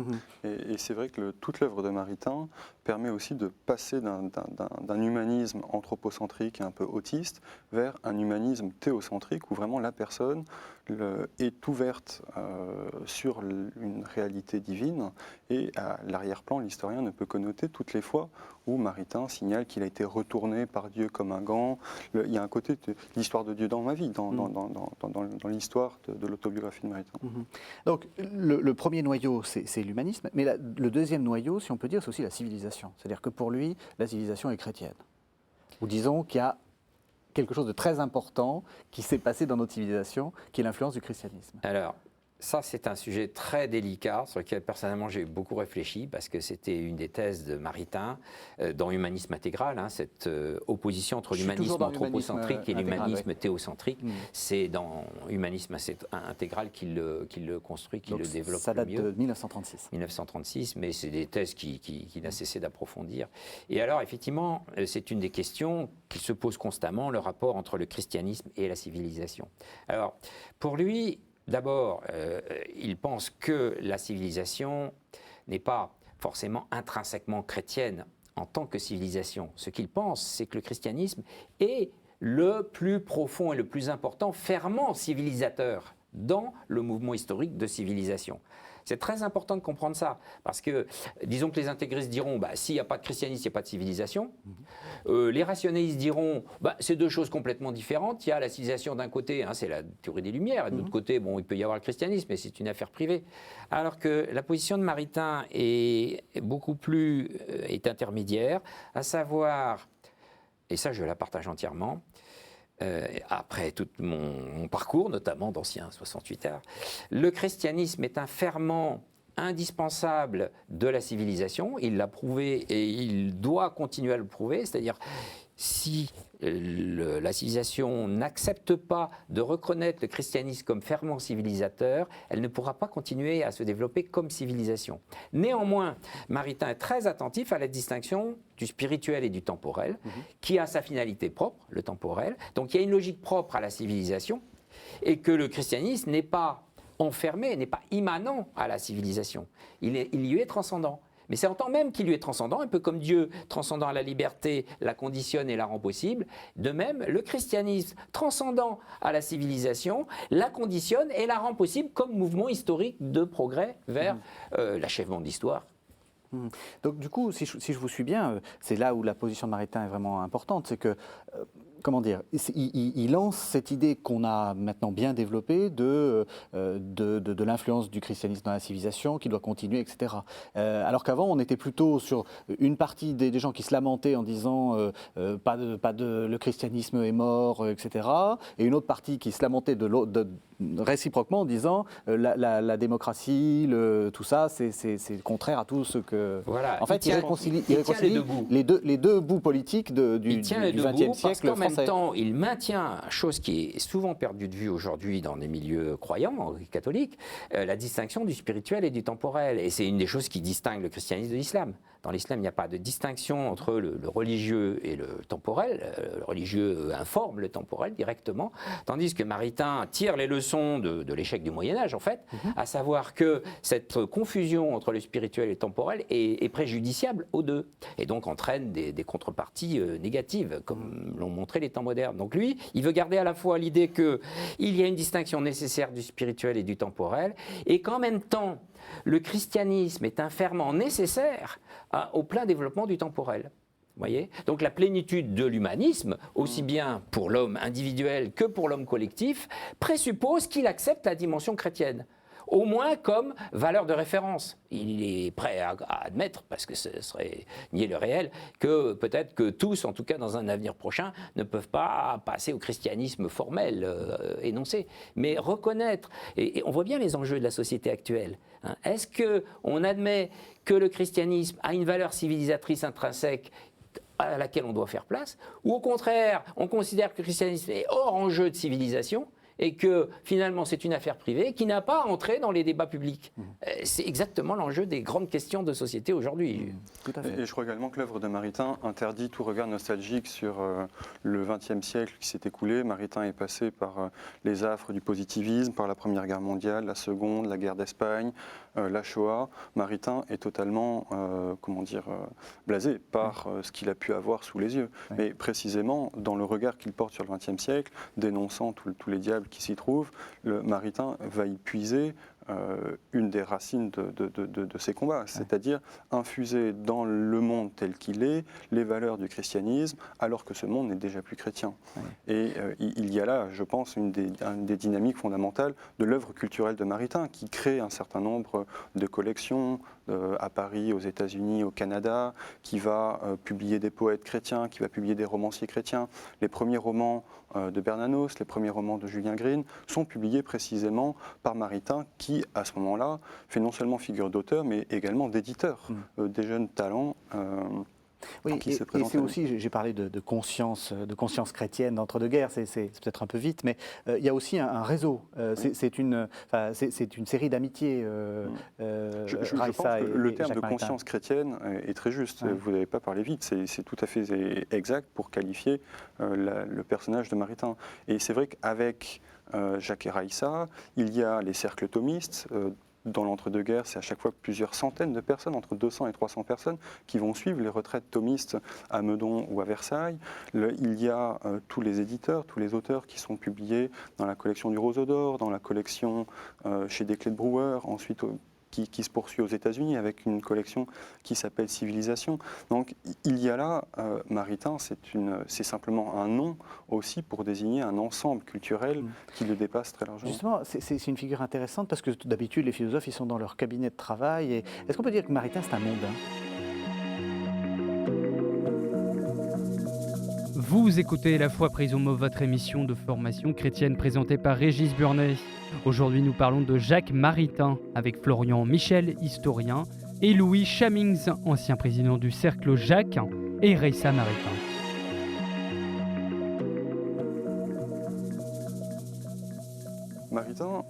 Et c'est vrai que toute l'œuvre de Maritain permet aussi de passer d'un humanisme anthropocentrique et un peu autiste vers un humanisme théocentrique où vraiment la personne est ouverte sur une réalité divine, et à l'arrière-plan, l'historien ne peut que noter toutes les fois où Maritain signale qu'il a été retourné par Dieu comme un gant. Il y a un côté de l'histoire de Dieu dans ma vie, dans l'histoire de l'autobiographie de Maritain. Donc le premier noyau, c'est l'humanisme, mais le deuxième noyau, si on peut dire, c'est aussi la civilisation. C'est-à-dire que pour lui, la civilisation est chrétienne. Ou disons qu'il y a quelque chose de très important qui s'est passé dans notre civilisation, qui est l'influence du christianisme. Alors, Ça, c'est un sujet très délicat sur lequel personnellement j'ai beaucoup réfléchi parce que c'était une des thèses de Maritain dans Humanisme intégral, cette opposition entre l'humanisme anthropocentrique et l'humanisme théocentrique. C'est dans Humanisme intégral qu'il le construit, qu'il le développe ça date le mieux. de 1936. 1936, mais c'est des thèses qu'il n'a cessé d'approfondir. Et alors, effectivement, c'est une des questions qui se pose constamment, le rapport entre le christianisme et la civilisation. Alors, pour lui, d'abord, il pense que la civilisation n'est pas forcément intrinsèquement chrétienne en tant que civilisation. Ce qu'il pense, c'est que le christianisme est le plus profond et le plus important ferment civilisateur dans le mouvement historique de civilisation. C'est très important de comprendre ça, parce que, disons que les intégristes diront, s'il n'y a pas de christianisme, il n'y a pas de civilisation. Les rationalistes diront, c'est deux choses complètement différentes. Il y a la civilisation d'un côté, c'est la théorie des Lumières, et de l'autre côté, il peut y avoir le christianisme, mais c'est une affaire privée. Alors que la position de Maritain est beaucoup plus est intermédiaire, à savoir, et ça je la partage entièrement, après tout mon parcours, notamment d'ancien 68ard, le christianisme est un ferment indispensable de la civilisation. Il l'a prouvé et il doit continuer à le prouver, c'est-à-dire si la civilisation n'accepte pas de reconnaître le christianisme comme ferment civilisateur, elle ne pourra pas continuer à se développer comme civilisation. Néanmoins, Maritain est très attentif à la distinction du spirituel et du temporel, qui a sa finalité propre, le temporel. Donc il y a une logique propre à la civilisation, et que le christianisme n'est pas enfermé, n'est pas immanent à la civilisation. Il lui est transcendant. Mais c'est en tant même qu'il lui est transcendant, un peu comme Dieu, transcendant à la liberté, la conditionne et la rend possible. De même, le christianisme, transcendant à la civilisation, la conditionne et la rend possible comme mouvement historique de progrès vers l'achèvement de l'histoire. Donc du coup, si je vous suis bien, c'est là où la position de Maritain est vraiment importante, c'est que, comment dire, il lance cette idée qu'on a maintenant bien développée de l'influence du christianisme dans la civilisation, qui doit continuer, etc. Alors qu'avant, on était plutôt sur une partie des gens qui se lamentaient en disant le christianisme est mort, etc. Et une autre partie qui se lamentait réciproquement en disant la démocratie, tout ça, c'est contraire à tout ce que... Voilà. En fait, il réconcilie les deux bouts politiques du XXe siècle français. En même temps, il maintient, chose qui est souvent perdue de vue aujourd'hui dans les milieux croyants, catholiques, la distinction du spirituel et du temporel. Et c'est une des choses qui distingue le christianisme de l'islam. Dans l'islam, il n'y a pas de distinction entre le religieux et le temporel. Le religieux informe le temporel directement, tandis que Maritain tire les leçons de l'échec du Moyen-Âge, en fait, à savoir que cette confusion entre le spirituel et le temporel est préjudiciable aux deux, et donc entraîne des contreparties négatives, comme l'ont montré les temps modernes. Donc lui, il veut garder à la fois l'idée qu'il y a une distinction nécessaire du spirituel et du temporel, et qu'en même temps, le christianisme est un ferment nécessaire au plein développement du temporel. Voyez ? Donc la plénitude de l'humanisme, aussi bien pour l'homme individuel que pour l'homme collectif, présuppose qu'il accepte la dimension chrétienne, au moins comme valeur de référence. Il est prêt à admettre, parce que ce serait nier le réel, que peut-être que tous, en tout cas dans un avenir prochain, ne peuvent pas passer au christianisme formel énoncé, mais reconnaître, et on voit bien les enjeux de la société actuelle. Est-ce qu'on admet que le christianisme a une valeur civilisatrice intrinsèque à laquelle on doit faire place, ou au contraire, on considère que le christianisme est hors enjeu de civilisation, et que finalement c'est une affaire privée qui n'a pas à entrer dans les débats publics. C'est exactement l'enjeu des grandes questions de société aujourd'hui. Tout à fait. Et je crois également que l'œuvre de Maritain interdit tout regard nostalgique sur le XXe siècle qui s'est écoulé. Maritain est passé par les affres du positivisme, par la Première Guerre mondiale, la Seconde, la guerre d'Espagne, la Shoah. Maritain est totalement, blasé par ce qu'il a pu avoir sous les yeux. Oui. Mais précisément, dans le regard qu'il porte sur le XXe siècle, dénonçant tous les diables qui s'y trouvent, le Maritain va y puiser une des racines de ces combats, c'est-à-dire infuser dans le monde tel qu'il est les valeurs du christianisme, alors que ce monde n'est déjà plus chrétien. Et il y a là, je pense, une des dynamiques fondamentales de l'œuvre culturelle de Maritain, qui crée un certain nombre de collections, à Paris, aux États-Unis, au Canada, qui va publier des poètes chrétiens, qui va publier des romanciers chrétiens. Les premiers romans de Bernanos, les premiers romans de Julien Green sont publiés précisément par Maritain, qui, à ce moment-là, fait non seulement figure d'auteur, mais également d'éditeur, des jeunes talents. Oui, qui se et présentent c'est à nous. aussi, j'ai parlé de conscience chrétienne d'entre-deux-guerres, c'est peut-être un peu vite, mais il y a aussi un réseau. C'est une série d'amitiés. Je pense Raissa que et le terme Jacques de Maritain. conscience chrétienne est très juste. Ouais. Vous n'avez pas parlé vite, c'est tout à fait exact pour qualifier le personnage de Maritain. Et c'est vrai qu'avec Jacques et Raissa, il y a les cercles thomistes. Dans l'entre-deux-guerres, c'est à chaque fois plusieurs centaines de personnes, entre 200 et 300 personnes, qui vont suivre les retraites thomistes à Meudon ou à Versailles. Il y a tous les éditeurs, tous les auteurs qui sont publiés dans la collection du Roseau d'Or, dans la collection chez Desclés de Brouwer, ensuite qui se poursuit aux États-Unis avec une collection qui s'appelle Civilisation. Donc il y a là, Maritain, c'est simplement un nom aussi pour désigner un ensemble culturel qui le dépasse très largement. Justement, c'est une figure intéressante parce que d'habitude, les philosophes, ils sont dans leur cabinet de travail. Et est-ce qu'on peut dire que Maritain, c'est un mondain ? Vous écoutez La foi prise au mot, votre émission de formation chrétienne présentée par Régis Burnet. Aujourd'hui, nous parlons de Jacques Maritain avec Florian Michel, historien, et Louis Chamings, ancien président du Cercle Jacques, et Raissa Maritain. Maritain,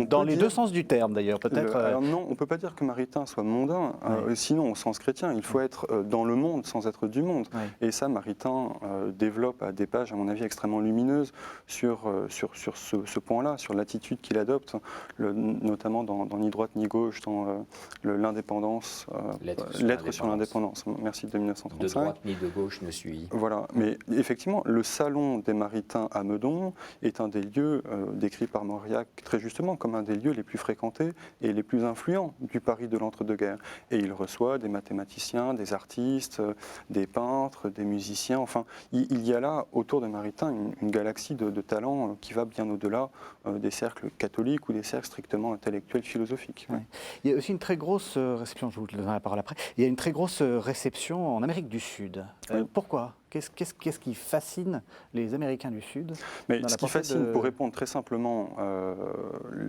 Dans les deux sens du terme, d'ailleurs, peut-être. Alors non, on ne peut pas dire que Maritain soit mondain, sinon au sens chrétien, il faut être dans le monde sans être du monde. Et ça, Maritain développe à des pages, à mon avis, extrêmement lumineuses sur ce point-là, sur l'attitude qu'il adopte, notamment dans Ni droite ni gauche, dans l'indépendance, Lettres sur l'indépendance, merci, de 1935. De droite ni de gauche ne suis. Voilà, mais effectivement, le salon des Maritains à Meudon est un des lieux décrits par Mauriac très justement comme un des lieux les plus fréquentés et les plus influents du Paris de l'entre-deux-guerres. Et il reçoit des mathématiciens, des artistes, des peintres, des musiciens. Enfin, il y a là, autour de Maritain, une galaxie de talents qui va bien au-delà des cercles catholiques ou des cercles strictement intellectuels, philosophiques. Ouais. Il y a aussi une très grosse réception, je vous donnerai la parole après, il y a une très grosse réception en Amérique du Sud. Pourquoi ? Qu'est-ce qui fascine les Américains du Sud ? Mais ce qui fascine, pour répondre très simplement,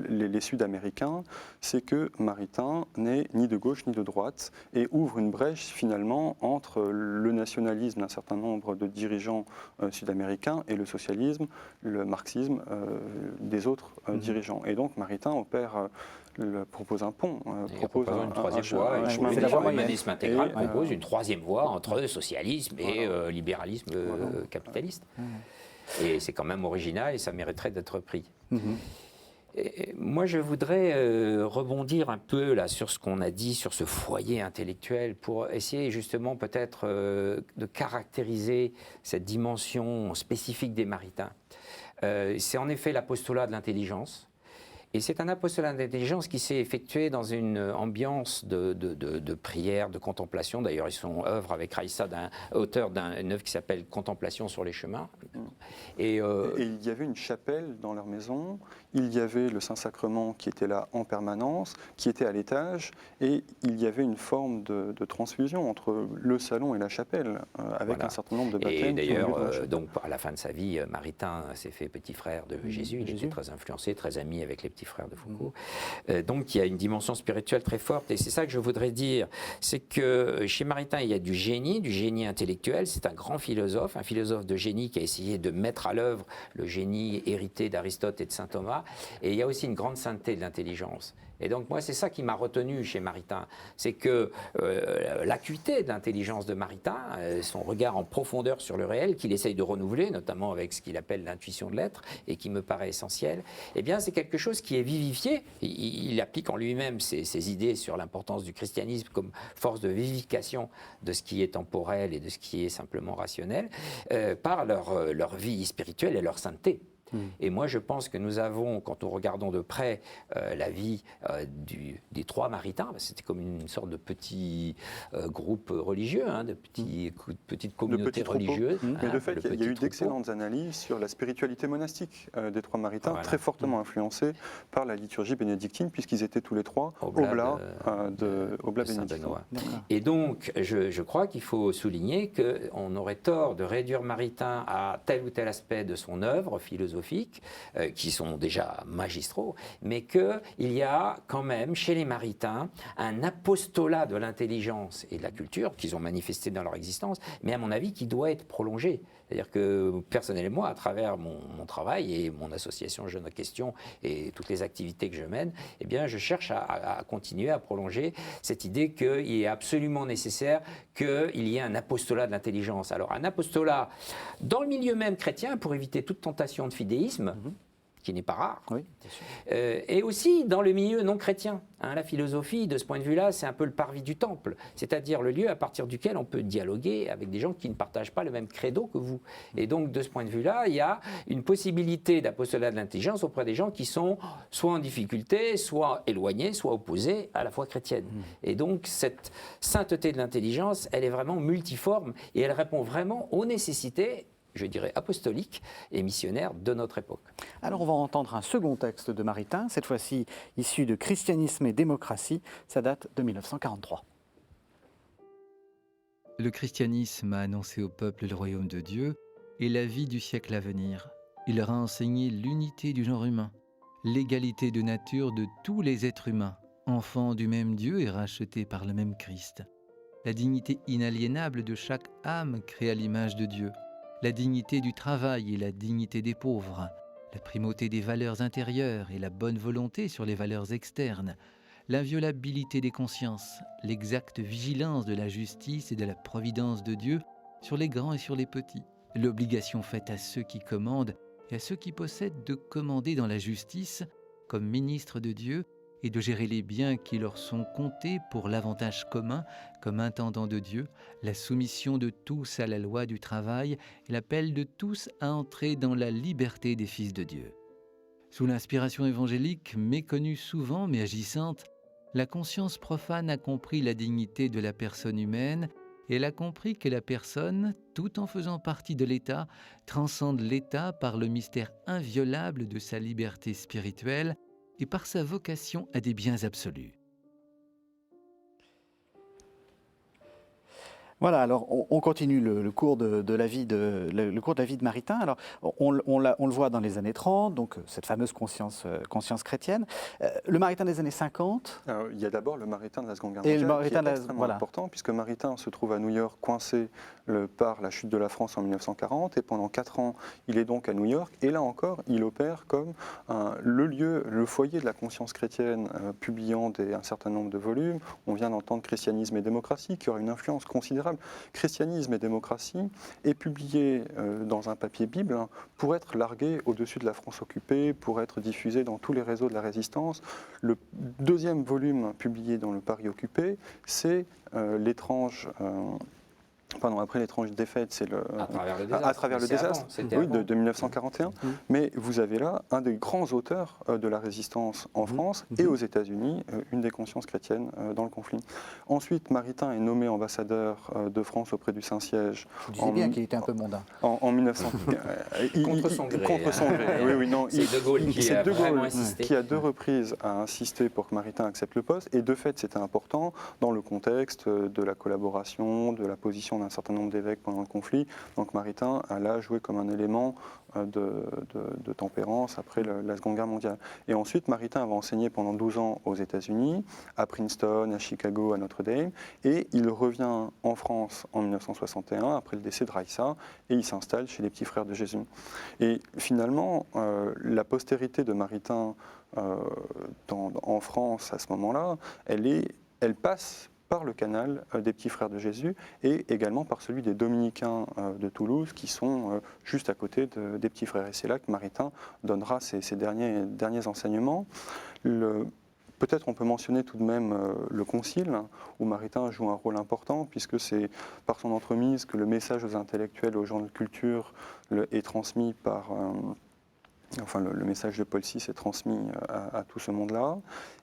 les Sud-Américains, c'est que Maritain n'est ni de gauche ni de droite et ouvre une brèche finalement entre le nationalisme d'un certain nombre de dirigeants sud-américains et le socialisme, le marxisme des autres dirigeants. Et donc Maritain propose un pont, propose une troisième voie, l'humanisme intégral propose une troisième voie entre socialisme et libéralisme capitaliste. Et c'est quand même original et ça mériterait d'être pris. Et moi, je voudrais rebondir un peu là sur ce qu'on a dit, sur ce foyer intellectuel, pour essayer justement peut-être de caractériser cette dimension spécifique des Maritains. C'est en effet l'apostolat de l'intelligence. Et c'est un apostolat d'intelligence qui s'est effectué dans une ambiance de prière, de contemplation. D'ailleurs, ils sont œuvre avec Raissa, auteur d'une œuvre qui s'appelle Contemplation sur les chemins. Et il y avait une chapelle dans leur maison, il y avait le Saint-Sacrement qui était là en permanence, qui était à l'étage, et il y avait une forme de transfusion entre le salon et la chapelle, avec un certain nombre de baptêmes. Et d'ailleurs, donc, à la fin de sa vie, Maritain s'est fait petit frère de Jésus. Il était très influencé, très ami avec les petits frères de Foucault. Donc il y a une dimension spirituelle très forte. Et c'est ça que je voudrais dire. C'est que chez Maritain, il y a du génie intellectuel. C'est un grand philosophe, un philosophe de génie qui a essayé de mettre à l'œuvre le génie hérité d'Aristote et de saint Thomas. Et il y a aussi une grande sainteté de l'intelligence. Et donc moi, c'est ça qui m'a retenu chez Maritain. C'est que l'acuité de l'intelligence de Maritain, son regard en profondeur sur le réel, qu'il essaye de renouveler, notamment avec ce qu'il appelle l'intuition de l'être, et qui me paraît essentiel, eh bien c'est quelque chose qui est vivifié. Il applique en lui-même ses idées sur l'importance du christianisme comme force de vivification de ce qui est temporel et de ce qui est simplement rationnel, par leur vie spirituelle et leur sainteté. Et moi, je pense que nous avons, quand nous regardons de près la vie des trois Maritains, c'était comme une sorte de petit groupe religieux, de petites communautés religieuses. Mais de fait, il y a eu d'excellentes analyses sur la spiritualité monastique des trois Maritains, très fortement influencée par la liturgie bénédictine, puisqu'ils étaient tous les trois oblats bénédictins. Et donc, je crois qu'il faut souligner qu'on aurait tort de réduire Maritain à tel ou tel aspect de son œuvre philosophique, qui sont déjà magistraux, mais qu'il y a quand même chez les Maritains un apostolat de l'intelligence et de la culture qu'ils ont manifesté dans leur existence, mais à mon avis qui doit être prolongé. C'est-à-dire que personnellement, à travers mon travail et mon association Jeunes en Question et toutes les activités que je mène, eh bien, je cherche à continuer à prolonger cette idée qu'il est absolument nécessaire qu'il y ait un apostolat de l'intelligence. Alors, un apostolat dans le milieu même chrétien pour éviter toute tentation de fidéisme, qui n'est pas rare, oui, et aussi dans le milieu non chrétien. La philosophie, de ce point de vue-là, c'est un peu le parvis du temple, c'est-à-dire le lieu à partir duquel on peut dialoguer avec des gens qui ne partagent pas le même credo que vous. Et donc, de ce point de vue-là, il y a une possibilité d'apostolat de l'intelligence auprès des gens qui sont soit en difficulté, soit éloignés, soit opposés à la foi chrétienne. Et donc, cette sainteté de l'intelligence, elle est vraiment multiforme et elle répond vraiment aux nécessités, je dirais, apostolique et missionnaire de notre époque. Alors on va entendre un second texte de Maritain, cette fois-ci issu de Christianisme et démocratie, ça date de 1943. Le christianisme a annoncé au peuple le royaume de Dieu et la vie du siècle à venir. Il leur a enseigné l'unité du genre humain, l'égalité de nature de tous les êtres humains, enfants du même Dieu et rachetés par le même Christ, la dignité inaliénable de chaque âme créée à l'image de Dieu, la dignité du travail et la dignité des pauvres, la primauté des valeurs intérieures et la bonne volonté sur les valeurs externes, l'inviolabilité des consciences, l'exacte vigilance de la justice et de la providence de Dieu sur les grands et sur les petits, l'obligation faite à ceux qui commandent et à ceux qui possèdent de commander dans la justice, comme ministres de Dieu, et de gérer les biens qui leur sont comptés pour l'avantage commun comme intendants de Dieu, la soumission de tous à la loi du travail et l'appel de tous à entrer dans la liberté des fils de Dieu. Sous l'inspiration évangélique, méconnue souvent mais agissante, la conscience profane a compris la dignité de la personne humaine et elle a compris que la personne, tout en faisant partie de l'État, transcende l'État par le mystère inviolable de sa liberté spirituelle et par sa vocation à des biens absolus. Voilà, alors on continue le cours de la vie le cours de la vie de Maritain. Alors on le voit dans les années 30, donc cette fameuse conscience chrétienne. Le Maritain des années 50. Alors, il y a d'abord le Maritain de la Seconde Guerre Et mondiale qui est extrêmement extrêmement important, puisque Maritain se trouve à New York coincé par la chute de la France en 1940, et pendant 4 ans, il est donc à New York, et là encore, il opère comme le foyer de la conscience chrétienne, publiant un certain nombre de volumes. On vient d'entendre Christianisme et démocratie, qui aura une influence considérable. Christianisme et démocratie est publié dans un papier Bible pour être largué au-dessus de la France occupée, pour être diffusé dans tous les réseaux de la résistance. Le deuxième volume publié dans le Paris occupé, c'est après l'étrange défaite, c'est à travers le désastre, oui, de 1941. Mais vous avez là un des grands auteurs de la résistance en France et aux États-Unis, une des consciences chrétiennes dans le conflit. Ensuite, Maritain est nommé ambassadeur de France auprès du Saint-Siège. Vous disiez bien qu'il était un peu mondain. En 1900. Contre son gré. Contre son gré. Oui, non. C'est De Gaulle qui a vraiment insisté. Qui à 2 reprises a insisté pour que Maritain accepte le poste. Et de fait, c'était important dans le contexte de la collaboration, de la position d'un certain nombre d'évêques pendant le conflit. Donc Maritain a là joué comme un élément de tempérance après la Seconde Guerre mondiale. Et ensuite, Maritain va enseigner pendant 12 ans aux États-Unis, à Princeton, à Chicago, à Notre Dame, et il revient en France en 1961, après le décès de Raissa, et il s'installe chez les Petits Frères de Jésus. Et finalement, la postérité de Maritain en France à ce moment-là, elle passe par le canal des Petits Frères de Jésus et également par celui des Dominicains de Toulouse qui sont juste à côté des Petits Frères. Et c'est là que Maritain donnera ses derniers enseignements. Peut-être on peut mentionner tout de même le Concile, où Maritain joue un rôle important, puisque c'est par son entremise que le message aux intellectuels, aux gens de culture est transmis Enfin, le message de Paul VI est transmis à tout ce monde-là.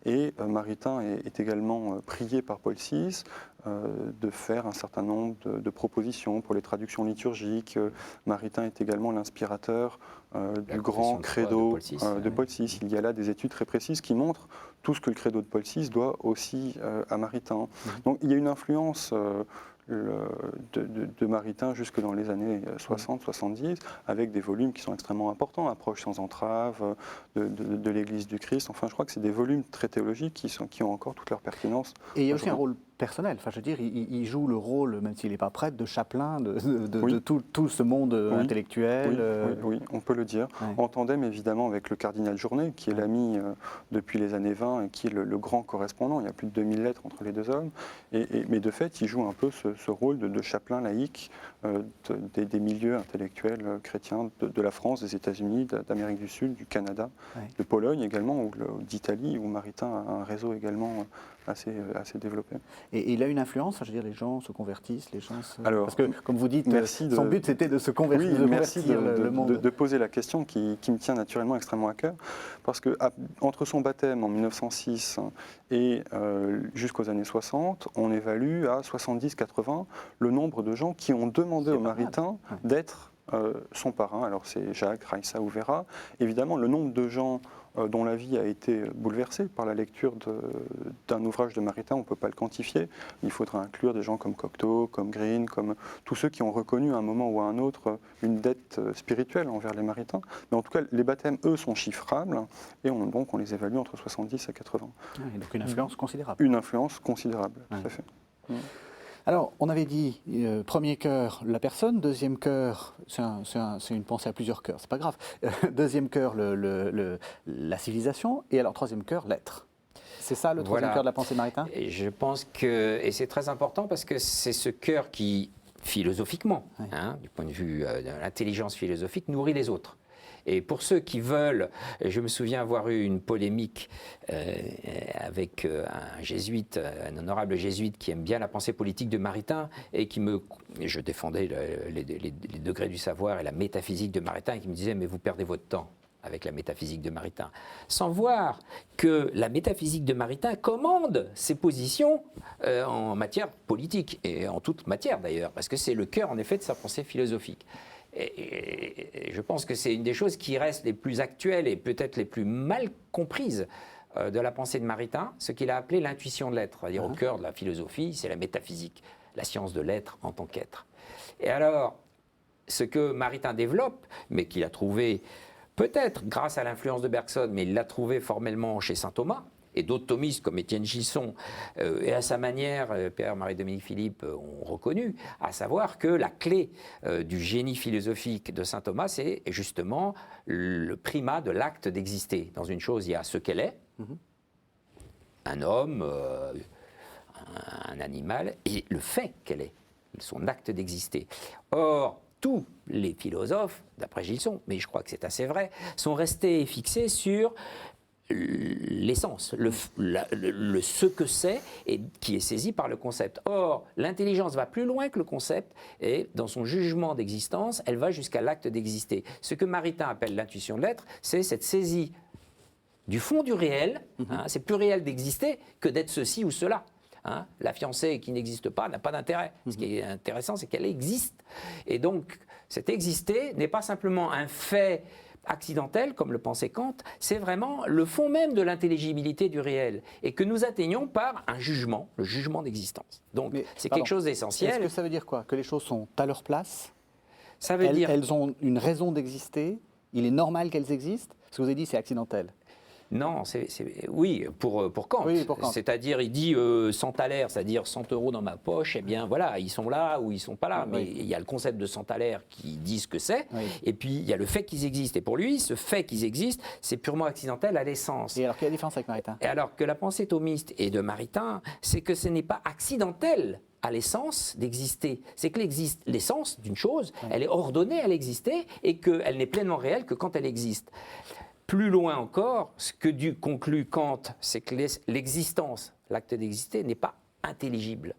Et Maritain est également prié par Paul VI de faire un certain nombre de propositions pour les traductions liturgiques. Maritain est également l'inspirateur du grand credo de Paul VI. Il y a là des études très précises qui montrent tout ce que le credo de Paul VI doit aussi à Maritain. Donc il y a une influence de Maritain jusque dans les années 60-70, avec des volumes qui sont extrêmement importants, Approche sans entrave, de l'Église du Christ. Enfin, je crois que c'est des volumes très théologiques qui ont encore toute leur pertinence. Et il y a aussi un rôle personnel. Enfin, je veux dire, il joue le rôle, même s'il n'est pas prêtre, de chapelain de tout ce monde intellectuel. Oui, on peut le dire. Ouais. En tandem, évidemment, avec le cardinal Journet, qui est l'ami depuis les années 20 et qui est le grand correspondant. Il y a plus de 2000 lettres entre les deux hommes. Mais de fait, il joue un peu ce rôle de chapelain laïque des milieux intellectuels chrétiens de la France, des États-Unis, d'Amérique du Sud, du Canada, de Pologne également, ou d'Italie, où Maritain a un réseau également assez développé. Et il a une influence, enfin, je veux dire, les gens se convertissent, les gens se... Alors, parce que, comme vous dites, son but c'était de se convertir, oui, merci le monde. de poser la question qui me tient naturellement extrêmement à cœur, parce que entre son baptême en 1906 et jusqu'aux années 60, on évalue à 70-80 le nombre de gens qui ont demandé au Maritain d'être son parrain. Alors c'est Jacques, Raissa ou Vera. Évidemment, le nombre de gens dont la vie a été bouleversée par la lecture d'un ouvrage de Maritain, on ne peut pas le quantifier. Il faudra inclure des gens comme Cocteau, comme Green, comme tous ceux qui ont reconnu à un moment ou à un autre une dette spirituelle envers les Maritains. Mais en tout cas, les baptêmes, eux, sont chiffrables et donc on les évalue entre 70 et 80. Et donc une influence considérable. Une influence considérable, tout à fait. Alors, on avait dit, premier cœur, la personne, deuxième cœur, c'est une pensée à plusieurs cœurs, c'est pas grave. Deuxième cœur, la civilisation, et alors troisième cœur, l'être. C'est ça le troisième cœur de la pensée de Maritain ? Et je pense que, et c'est très important parce que c'est ce cœur qui, philosophiquement, du point de vue de l'intelligence philosophique, nourrit les autres. Et pour ceux qui veulent, je me souviens avoir eu une polémique avec un jésuite, un honorable jésuite qui aime bien la pensée politique de Maritain et je défendais les degrés du savoir et la métaphysique de Maritain et qui me disait mais vous perdez votre temps avec la métaphysique de Maritain, sans voir que la métaphysique de Maritain commande ses positions en matière politique et en toute matière d'ailleurs, parce que c'est le cœur en effet de sa pensée philosophique. Et je pense que c'est une des choses qui restent les plus actuelles et peut-être les plus mal comprises de la pensée de Maritain, ce qu'il a appelé l'intuition de l'être, c'est-à-dire au cœur de la philosophie, c'est la métaphysique, la science de l'être en tant qu'être. Et alors, ce que Maritain développe, mais qu'il a trouvé peut-être grâce à l'influence de Bergson, mais il l'a trouvé formellement chez saint Thomas, et d'autres thomistes comme Étienne Gisson, et à sa manière, Pierre-Marie-Dominique Philippe ont reconnu, à savoir que la clé du génie philosophique de saint Thomas, c'est justement le primat de l'acte d'exister. Dans une chose, il y a ce qu'elle est, un homme, un animal, et le fait qu'elle est, son acte d'exister. Or, tous les philosophes, d'après Gilson, mais je crois que c'est assez vrai, sont restés fixés sur l'essence, le ce que c'est et qui est saisi par le concept. Or, l'intelligence va plus loin que le concept et dans son jugement d'existence, elle va jusqu'à l'acte d'exister. Ce que Maritain appelle l'intuition de l'être, c'est cette saisie du fond du réel. C'est plus réel d'exister que d'être ceci ou cela. La fiancée qui n'existe pas n'a pas d'intérêt. Ce qui est intéressant, c'est qu'elle existe. Et donc, cet exister n'est pas simplement un fait accidentel, comme le pensait Kant, c'est vraiment le fond même de l'intelligibilité du réel, et que nous atteignons par un jugement, le jugement d'existence. Donc, c'est quelque chose d'essentiel. Est-ce que ça veut dire quoi ? Que les choses sont à leur place ? Ça veut dire... Elles ont une raison d'exister ? Il est normal qu'elles existent ? Ce que vous avez dit, c'est accidentel. Non, oui, pour Kant. Oui, pour Kant. C'est-à-dire, il dit 100 thalers, c'est-à-dire 100 € dans ma poche, eh bien voilà, ils sont là ou ils ne sont pas là. Mais il y a le concept de 100 thalers qui dit ce que c'est, et puis il y a le fait qu'ils existent. Et pour lui, ce fait qu'ils existent, c'est purement accidentel à l'essence. Et alors, quelle est la différence avec Maritain ? Et alors que la pensée thomiste et de Maritain, c'est que ce n'est pas accidentel à l'essence d'exister. C'est que l'essence d'une chose, elle est ordonnée à l'exister, et qu'elle n'est pleinement réelle que quand elle existe. Plus loin encore, ce que conclut Kant, c'est que l'existence, l'acte d'exister, n'est pas intelligible.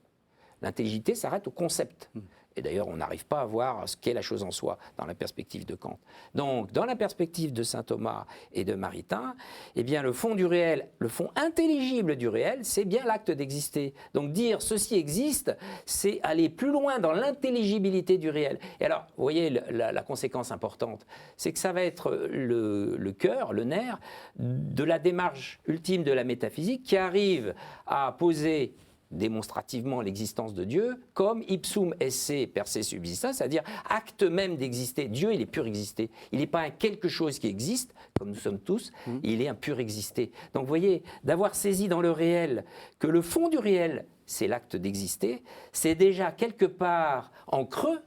L'intelligibilité s'arrête au concept. Et d'ailleurs, on n'arrive pas à voir ce qu'est la chose en soi dans la perspective de Kant. Donc, dans la perspective de saint Thomas et de Maritain, eh bien, le fond du réel, le fond intelligible du réel, c'est bien l'acte d'exister. Donc, dire ceci existe, c'est aller plus loin dans l'intelligibilité du réel. Et alors, vous voyez, la conséquence importante, c'est que ça va être le cœur, le nerf de la démarche ultime de la métaphysique qui arrive à poser démonstrativement l'existence de Dieu comme ipsum esse per se subsistent, c'est-à-dire acte même d'exister. Dieu, il est pur existé. Il n'est pas un quelque chose qui existe, comme nous sommes tous, il est un pur existé. Donc vous voyez, d'avoir saisi dans le réel que le fond du réel, c'est l'acte d'exister, c'est déjà quelque part en creux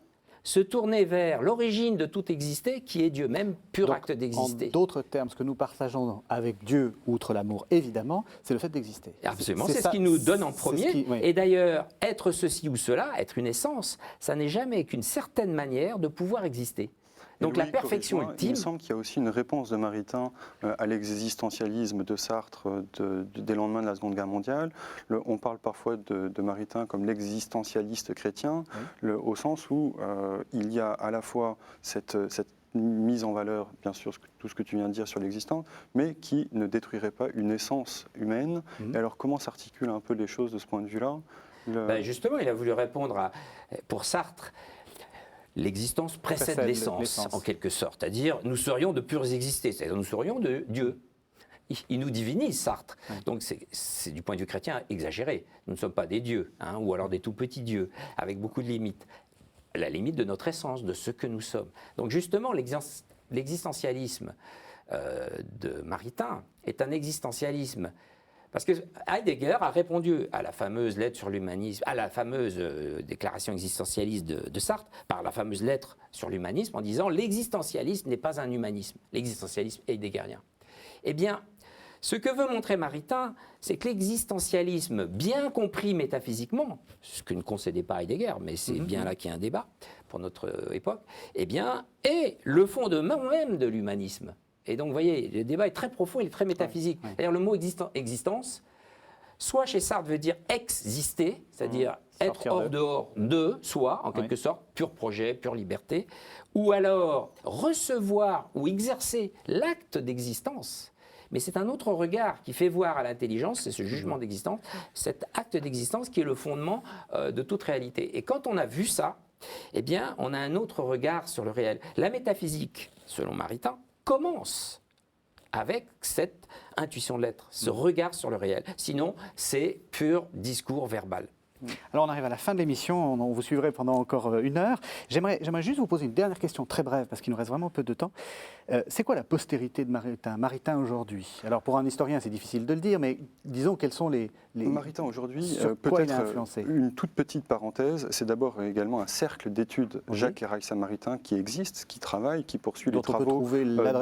se tourner vers l'origine de tout exister, qui est Dieu même, pur Donc, acte d'exister. En d'autres termes, ce que nous partageons avec Dieu, outre l'amour évidemment, c'est le fait d'exister. Absolument, c'est ce qui nous donne en premier. Oui. Et d'ailleurs, être ceci ou cela, être une essence, ça n'est jamais qu'une certaine manière de pouvoir exister. Donc la perfection ultime... Il me semble qu'il y a aussi une réponse de Maritain à l'existentialisme de Sartre des lendemains de la Seconde Guerre mondiale. On parle parfois de Maritain comme l'existentialiste chrétien, au sens où il y a à la fois cette mise en valeur, bien sûr, tout ce que tu viens de dire sur l'existence, mais qui ne détruirait pas une essence humaine. Et alors comment s'articulent un peu les choses de ce point de vue-là Justement, il a voulu répondre pour Sartre, l'existence précède l'essence, en quelque sorte. C'est-à-dire, nous serions de purs existés, c'est-à-dire nous serions de Dieu. Il nous divinise, Sartre. Donc c'est du point de vue chrétien exagéré. Nous ne sommes pas des dieux, ou alors des tout petits dieux, avec beaucoup de limites. La limite de notre essence, de ce que nous sommes. Donc justement, l'existentialisme de Maritain est un existentialisme. Parce que Heidegger a répondu à la fameuse lettre sur l'humanisme, à la fameuse déclaration existentialiste de Sartre, par la fameuse lettre sur l'humanisme, en disant « l'existentialisme n'est pas un humanisme, l'existentialisme heideggerien ». Eh bien, ce que veut montrer Maritain, c'est que l'existentialisme, bien compris métaphysiquement, ce que ne concédait pas Heidegger, mais c'est bien là qu'il y a un débat pour notre époque, eh bien, est le fondement même de l'humanisme. Et donc, vous voyez, le débat est très profond, il est très métaphysique. D'ailleurs, le mot existence, soit chez Sartre veut dire exister, c'est-à-dire être hors dehors de soi, en quelque sorte, pur projet, pure liberté, ou alors recevoir ou exercer l'acte d'existence. Mais c'est un autre regard qui fait voir à l'intelligence, c'est ce jugement d'existence, cet acte d'existence qui est le fondement de toute réalité. Et quand on a vu ça, eh bien, on a un autre regard sur le réel. La métaphysique, selon Maritain, commence avec cette intuition de l'être, ce regard sur le réel. Sinon, c'est pur discours verbal. Alors on arrive à la fin de l'émission, on vous suivrait pendant encore 1 heure. J'aimerais juste vous poser une dernière question très brève, parce qu'il nous reste vraiment peu de temps. C'est quoi la postérité de Maritain aujourd'hui? Alors pour un historien c'est difficile de le dire, mais disons quels sont les Maritain aujourd'hui, peut-être une toute petite parenthèse, c'est d'abord également un cercle d'études Jacques et Raissa Maritain qui existe, qui travaille, qui poursuit les travaux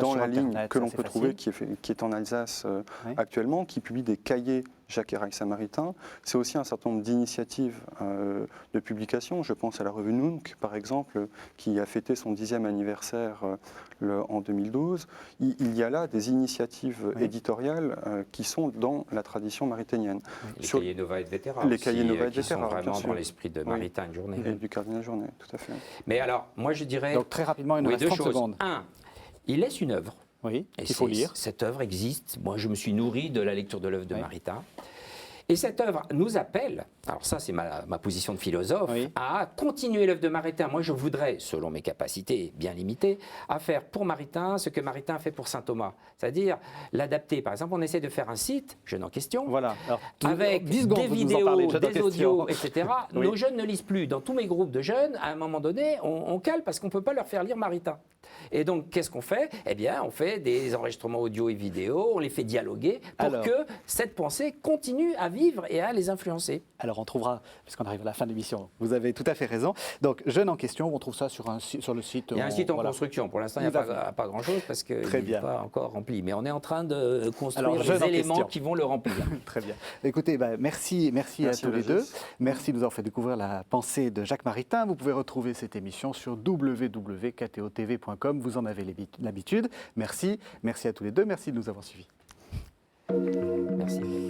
dans la ligne que l'on peut trouver, qui est en Alsace actuellement, qui publie des cahiers Jacques et Raissa Maritain. C'est aussi un certain nombre d'initiatives de publication. Je pense à la revue Nunc, par exemple, qui a fêté son 10e anniversaire en 2012. Il y a là des initiatives éditoriales qui sont dans la tradition maritanienne. Les cahiers Nova et Vetera. Les cahiers Nova et Vetera, sont vraiment dans l'esprit de Maritain et Journet. Et du cardinal Journet, tout à fait. Mais alors, moi je dirais... Donc très rapidement, il nous reste 30 secondes. Un, il laisse une œuvre. Oui, il faut lire. Cette œuvre existe. Moi, je me suis nourri de la lecture de l'œuvre de Maritain. Et cette œuvre nous appelle, alors ça c'est ma position de philosophe, à continuer l'œuvre de Maritain. Moi je voudrais, selon mes capacités bien limitées, à faire pour Maritain ce que Maritain a fait pour saint Thomas. C'est-à-dire l'adapter. Par exemple, on essaie de faire un site, jeune en question, avec des vidéos, des audios, etc. Nos jeunes ne lisent plus. Dans tous mes groupes de jeunes, à un moment donné, on cale parce qu'on ne peut pas leur faire lire Maritain. Et donc, qu'est-ce qu'on fait? Eh bien, on fait des enregistrements audio et vidéo, on les fait dialoguer pour que cette pensée continue à vivre et à les influencer. Alors, on trouvera, puisqu'on arrive à la fin de l'émission, vous avez tout à fait raison. Donc, Jeune en question, on trouve ça sur le site. Il y a un site en construction. Pour l'instant, il n'y a pas grand-chose parce qu'il n'est pas encore rempli. Mais on est en train de construire les éléments qui vont le remplir. Très bien. Écoutez, merci à tous les deux. Merci de nous avoir fait découvrir la pensée de Jacques Maritain. Vous pouvez retrouver cette émission sur www.ktotv.com. Vous en avez l'habitude. Merci à tous les deux. Merci de nous avoir suivis. Merci.